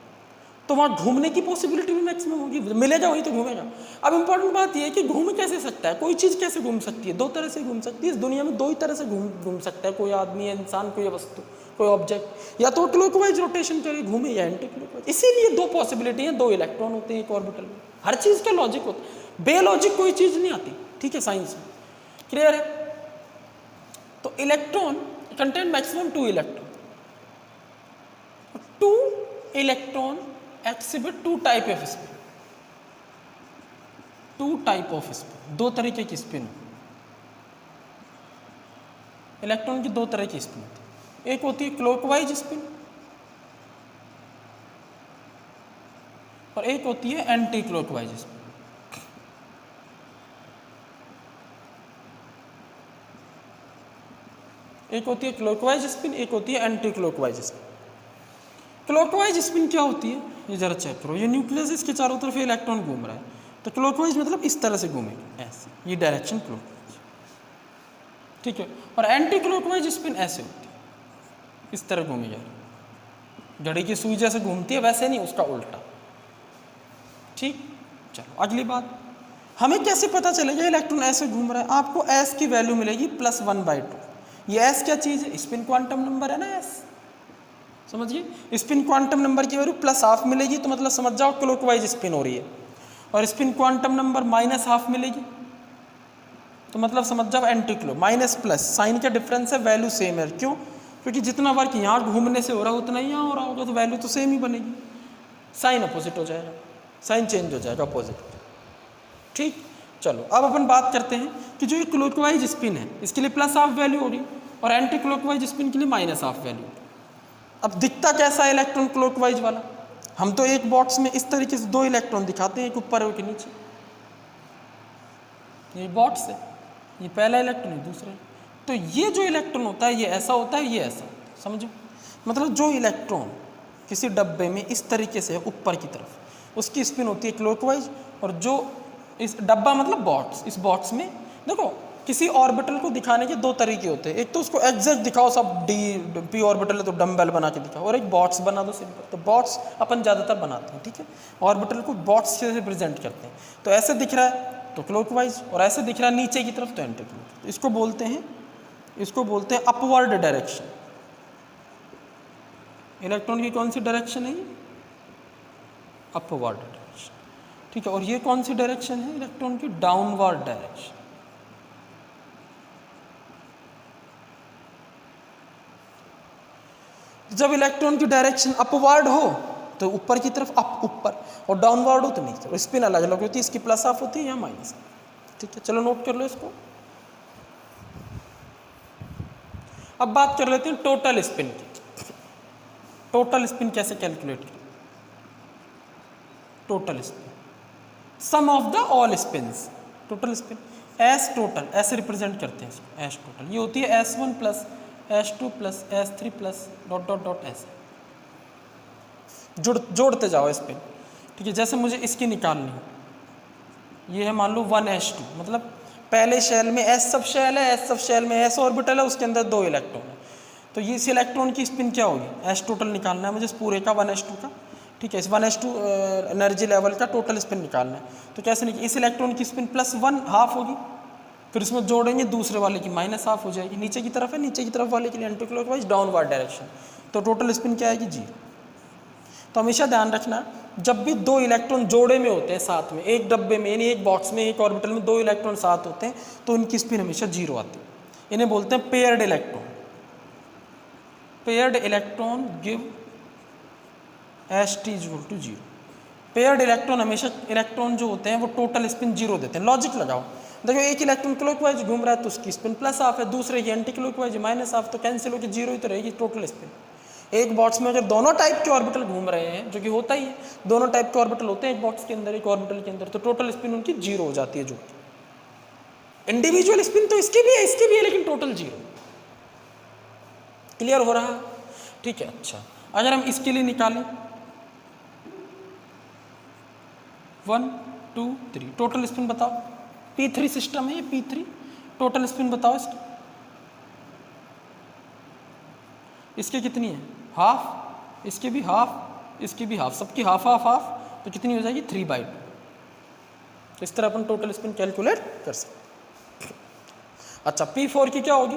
तो वहाँ घूमने की पॉसिबिलिटी भी मैक्सिमम होगी, मिलेगा वही तो घूमेगा। अब इंपॉर्टेंट बात यह है कि घूम कैसे सकता है, कोई चीज़ कैसे घूम सकती है? 2 तरह से घूम सकती है, इस दुनिया में 2 ही तरह से घूम सकता है, कोई आदमी, इंसान, कोई वस्तु, कोई ऑब्जेक्ट, या तो क्लॉकवाइज रोटेशन करे घूमे, या एंटी क्लॉकवाइज। इसीलिए 2 पॉसिबिलिटी हैं, 2 इलेक्ट्रॉन होते हैं एक ऑर्बिटल में। हर चीज़ का लॉजिक होता है, बेलॉजिक कोई चीज़ नहीं आती, ठीक है, साइंस में क्लियर है। तो electron contain maximum 2 electron, 2 electron exhibit 2 type off spin, 2 type off spin, 2 तरीके की स्पिन। इलेक्ट्रॉन की 2 तरह की स्पिन होती है, एक होती है क्लॉकवाइज स्पिन और एक होती है एंटी क्लॉकवाइज स्पिन। एक होती है क्लॉकवाइज स्पिन, एक होती है anti clockwise spin. Clockwise spin क्या होती है, ये जरा चेक करो, ये न्यूक्लियस इसके चारों तरफ इलेक्ट्रॉन घूम रहा है, तो क्लॉकवाइज मतलब इस तरह से घूमेगा, ऐसे, ये डायरेक्शन क्लॉकवाइज, ठीक है। और एंटी क्लॉकवाइज स्पिन ऐसे होती है, इस तरह घूमी जा रही, घड़ी की सुई जैसे घूमती है वैसे नहीं, उसका उल्टा, ठीक। चलो अगली बात, हमें कैसे पता चलेगा इलेक्ट्रॉन ऐसे घूम रहा है? आपको एस की वैल्यू मिलेगी +1/2। ये एस क्या चीज़ है? स्पिन क्वांटम नंबर है ना एस, समझिए। स्पिन क्वांटम नंबर की वैल्यू +1/2 मिलेगी, तो मतलब समझ जाओ क्लॉकवाइज स्पिन हो रही है, और स्पिन क्वांटम नंबर -1/2 मिलेगी, तो मतलब समझ जाओ anti clock, minus plus sign का डिफरेंस है, वैल्यू सेम है। क्यों? क्योंकि जितना वर्क यहाँ घूमने से हो रहा है उतना ही यहाँ हो रहा होगा, तो वैल्यू तो सेम ही बनेगी, साइन अपोजिट हो जाएगा, साइन चेंज हो जाएगा अपोजिट, ठीक। चलो अब अपन बात करते हैं कि जो ये क्लॉकवाइज स्पिन है इसके लिए +1/2 वैल्यू हो रही, और एंटी क्लॉकवाइज स्पिन के लिए -1/2 वैल्यू। अब दिखता कैसा है इलेक्ट्रॉन क्लॉकवाइज वाला? हम तो एक बॉक्स में इस तरीके से 2 इलेक्ट्रॉन दिखाते हैं, एक ऊपर और एक नीचे, ये बॉक्स है, ये पहला इलेक्ट्रॉन है, दूसरा। तो ये जो इलेक्ट्रॉन होता है ये ऐसा होता है, ये ऐसा, समझो। मतलब जो इलेक्ट्रॉन किसी डब्बे में इस तरीके से ऊपर की तरफ, उसकी स्पिन होती है क्लॉकवाइज, और जो इस डब्बा मतलब बॉक्स, इस बॉक्स में देखो किसी ऑर्बिटल को दिखाने के 2 तरीके होते हैं, एक तो उसको एग्जैक्ट दिखाओ, सब p ऑर्बिटल है तो डम्बेल बना के दिखाओ, और एक बॉक्स बना दो सिंपल। तो बॉक्स अपन ज़्यादातर बनाते हैं, ठीक है, ऑर्बिटल को बॉक्स से रिप्रेजेंट करते हैं। तो ऐसे दिख रहा है, तो क्लॉकवाइज, और ऐसे दिख रहा है नीचे की तरफ तो एंटी क्लॉकवाइज। इसको बोलते हैं अपवर्ड डायरेक्शन। इलेक्ट्रॉन की कौन सी डायरेक्शन है ये? अपवर्ड डायरेक्शन, ठीक है। और ये कौन सी डायरेक्शन है इलेक्ट्रॉन की? Downward direction. जब इलेक्ट्रॉन की डायरेक्शन अपवर्ड हो तो ऊपर की तरफ अप ऊपर, और डाउनवर्ड हो तो नीचे। और स्पिन अलग अलग होती है, इसकी प्लस ऑफ होती है या माइनस, ठीक है। चलो नोट कर लो इसको। अब बात कर लेते हैं टोटल स्पिन की। टोटल स्पिन कैसे कैलकुलेट करें? Total spin sum of the all spins. Total spin S total ऐसे रिप्रेजेंट करते हैं इसको, एस टोटल। ये होती है S1 plus S2 plus S3 plus dot dot dot ऐसे जोड़ते जाओ स्पिन, ठीक है। जैसे मुझे इसकी निकालनी है, ये है मान लो 1s2, मतलब पहले शेल में S सब शेल है, S सब शेल में S ऑर्बिटल है, उसके अंदर 2 इलेक्ट्रॉन है। तो ये इस इलेक्ट्रॉन की स्पिन क्या होगी? S टोटल निकालना है मुझे इस पूरे का 1s2 का, ठीक है। इस 1s2 एनर्जी लेवल का टोटल स्पिन निकालना है। तो कैसे निकाल? इस इलेक्ट्रॉन की स्पिन +1 हाफ होगी, फिर उसमें जोड़ेंगे दूसरे वाले की -हाफ हो जाएगी। नीचे की तरफ है, नीचे की तरफ वाले के लिए एंटी क्लॉकवाइज डाउनवर्ड डायरेक्शन, तो टोटल स्पिन क्या आएगी? 0। तो हमेशा ध्यान रखना, जब भी 2 इलेक्ट्रॉन जोड़े में होते हैं साथ में, एक डब्बे में यानी एक बॉक्स में, एक ऑर्बिटल में 2 इलेक्ट्रॉन साथ होते हैं, तो उनकी स्पिन हमेशा 0 आती है। इन्हें बोलते हैं paired electron. Paired electron give ST = 0। Paired electron हमेशा, इलेक्ट्रॉन जो होते हैं वो टोटल स्पिन 0 देते हैं। लॉजिक लगाओ, देखो एक इलेक्ट्रॉन क्लॉकवाइज घूम रहा है तो उसकी स्पिन +हाफ है, दूसरे की एंटी क्लॉकवाइज -हाफ, तो कैंसिल होकर 0 ही तो रहेगी टोटल स्पिन। एक बॉक्स में अगर दोनों टाइप के ऑर्बिटल घूम रहे हैं, जो कि होता ही है, दोनों टाइप के ऑर्बिटल होते हैं एक बॉक्स के अंदर, एक ऑर्बिटल के अंदर, तो टोटल स्पिन उनकी 0 हो जाती है। जो इंडिविजुअल स्पिन तो इसकी भी है, लेकिन टोटल 0। क्लियर हो रहा है? ठीक है। अच्छा, अगर हम इसके लिए निकालें 1 2 3, टोटल स्पिन बताओ। P3 सिस्टम है ये, P3, टोटल स्पिन बताओ इसकी। इसकी कितनी है? हाफ, इसकी भी हाफ, इसकी भी हाफ, सबकी हाफ हाफ हाफ, तो कितनी हो जाएगी? 3/2। इस तरह अपन टोटल स्पिन कैलकुलेट कर सकते। अच्छा, P4 की क्या होगी?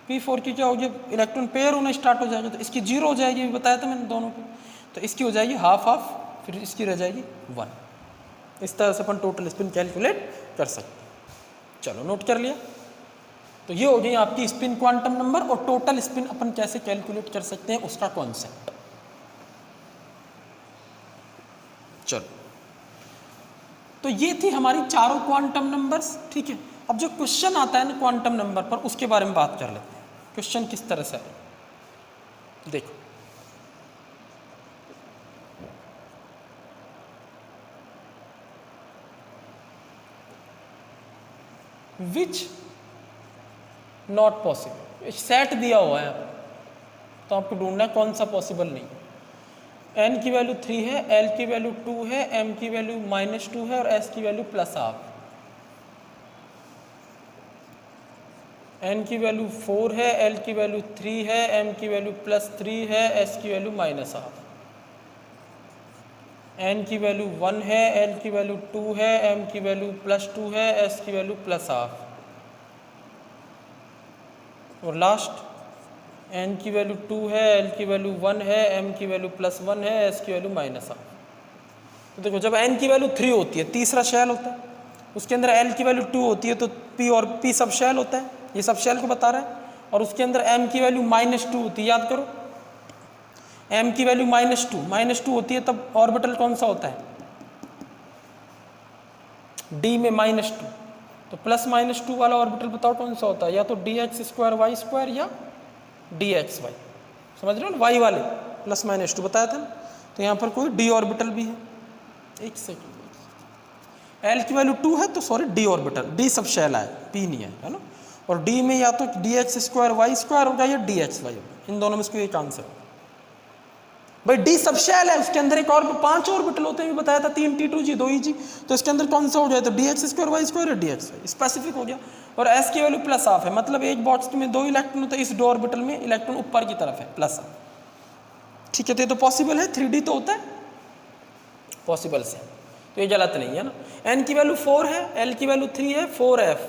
P4 की क्या होगी? इलेक्ट्रॉन पेयर होना स्टार्ट हो जाएगा, तो इसकी 0 हो जाएगी, अभी बताया था मैंने दोनों की। तो इसकी हो जाएगी हाफ हाफ, फिर इसकी रह जाएगी 1। इस तरह से अपन टोटल स्पिन कैलकुलेट कर सकते। चलो नोट कर लिया। तो ये हो गई आपकी स्पिन क्वांटम नंबर, और टोटल स्पिन अपन कैसे कैलकुलेट कर सकते हैं उसका कॉन्सेप्ट। चलो, तो ये थी हमारी चारों क्वांटम नंबर्स, ठीक है। अब जो क्वेश्चन आता है ना क्वांटम नंबर पर, उसके बारे में बात कर लेते हैं। क्वेश्चन किस तरह से है, देखो। विच नॉट पॉसिबल, सेट दिया हुआ है, तो आपको ढूंढना है कौन सा पॉसिबल नहीं है। n की वैल्यू 3 है, l की वैल्यू 2 है, m की वैल्यू -2 है, और s की वैल्यू +हाफ। n की वैल्यू 4 है, l की वैल्यू 3 है, m की वैल्यू +3 है, s की वैल्यू -हाफ। n की वैल्यू 1 है, l की वैल्यू 2 है, m की वैल्यू +2 है, s की वैल्यू +हाफ। और लास्ट n की वैल्यू 2 है, l की वैल्यू 1 है, m की वैल्यू +1 है, s की वैल्यू -हाफ। तो देखो, जब n की वैल्यू 3 होती है, तीसरा शेल होता है, उसके अंदर l की वैल्यू 2 होती है, तो p और p सब शेल होता है, ये सब शेल को बता रहा है। और उसके अंदर m की वैल्यू -2 होती है, याद करो, m की वैल्यू -2 होती है, तब ऑर्बिटल कौन सा होता है? d में -2, तो +-2 वाला ऑर्बिटल बताओ कौन सा होता है? या तो dx2y2 या dxy, समझ रहे हो ना, y वाले +-2 बताया था ना। तो यहाँ पर कोई d ऑर्बिटल भी है। एक सेकंड, l की वैल्यू 2 है तो sorry d orbital, d sub shell है, p नहीं है ना। और d में या तो dx2y2 होगा या dxy होगा, इन दोनों में से कोई एक आंसर होगा। भाई d सब शेल है, उसके अंदर एक और 5 ऑर्बिटल होते हैं, भी बताया था, 3 t2g 2 eg, तो इसके अंदर कौन सा हो जाए? तो dx2y2 या dxy, स्पेसिफिक हो गया। और s की वैल्यू +हाफ है, मतलब एक बॉक्स में 2 इलेक्ट्रॉन होते हैं, इस 2 ऑर्बिटल में इलेक्ट्रॉन ऊपर की तरफ है, +हाफ, ठीक है। तो पॉसिबल है, 3D तो होता है, पॉसिबल से। तो ये गलत नहीं है ना। n की वैल्यू 4 है, l की वैल्यू 3 है, 4f।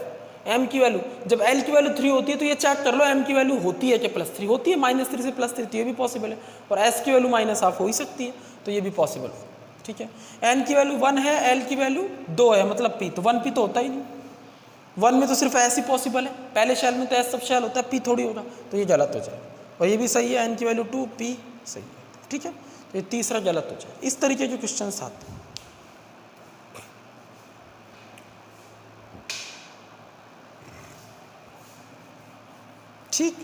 m की वैल्यू, जब l की वैल्यू 3 होती है तो ये चेक कर लो m की वैल्यू होती है कि +3 होती है, -3 से +3, तो ये भी पॉसिबल है। और s की वैल्यू -1/2 हो ही सकती है, तो ये भी पॉसिबल है। ठीक है, n की वैल्यू 1 है, l की वैल्यू 2 है, मतलब p, तो 1p तो होता ही नहीं। 1 में तो सिर्फ s ही पॉसिबल है, पहले शैल में तो s सब शैल होता है, p थोड़ी होगा, तो ये गलत हो जाएगा। और ये भी सही है, n की वैल्यू 2, p सही है। ठीक है, तो ये तीसरा गलत हो जाएगा। इस तरीके के क्वेश्चन आते हैं। ठीक,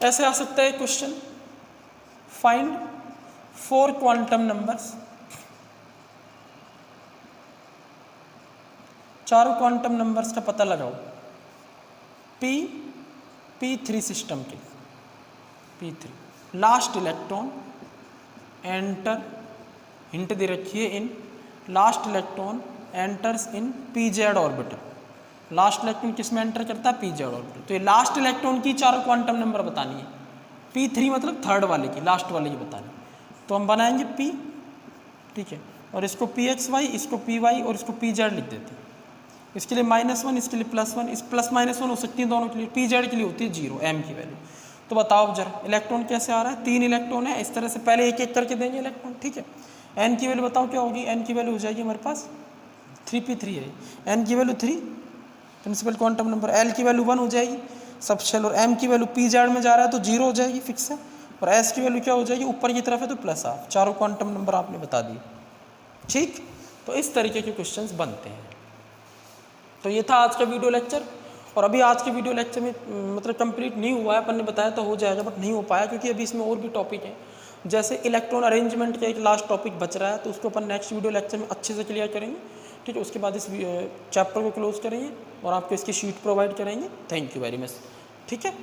ऐसे आ सकता है question, find 4 quantum numbers, 4 quantum numbers का पता लगाओ p3 सिस्टम के। p3, last electron enter, hint दे रखी है in, last electron enters in pz orbital. Last electron किस में एंटर करता है? pz orbital. तो ये लास्ट इलेक्ट्रॉन की 4 क्वांटम नंबर बतानी है। p3 मतलब थर्ड वाले की, लास्ट वाले की बतानी। तो हम बनाएंगे p, ठीक है, और इसको pxy, इसको py और इसको pz लिख देते हैं। इसके लिए -1, इसके लिए +1, इस +-1 हो सकती है दोनों के लिए, pz के लिए होती है 0, m की वैल्यू। तो बताओ जरा इलेक्ट्रॉन कैसे आ रहा है, 3 इलेक्ट्रॉन है, इस तरह से पहले एक एक करके देंगे इलेक्ट्रॉन। ठीक है, n की वैल्यू बताओ क्या होगी, n की वैल्यू हो जाएगी हमारे पास 3p3 है, n की value 3, principal quantum number, l की वैल्यू 1 हो जाएगी सब शेल, और m की वैल्यू pz में जा रहा है तो 0 हो जाएगी फिक्स है, और s की वैल्यू क्या हो जाएगी, ऊपर की तरफ है तो +1/2। चारों क्वांटम नंबर आपने बता दिए। ठीक, तो इस तरीके के क्वेश्चंस बनते हैं। तो ये था आज का वीडियो लेक्चर। और अभी आज के वीडियो लेक्चर में मतलब कंप्लीट नहीं हुआ है, अपन ने बताया तो हो जाएगा, बट नहीं हो पाया क्योंकि अभी इसमें और भी टॉपिक हैं। जैसे इलेक्ट्रॉन अरेंजमेंट का एक लास्ट टॉपिक बच रहा है, तो उसको अपन नेक्स्ट वीडियो लेक्चर में अच्छे से क्लियर करेंगे। ठीक है, उसके बाद इस चैप्टर को क्लोज करेंगे और आपको इसकी शीट प्रोवाइड करेंगे। Thank you very much. ठीक है।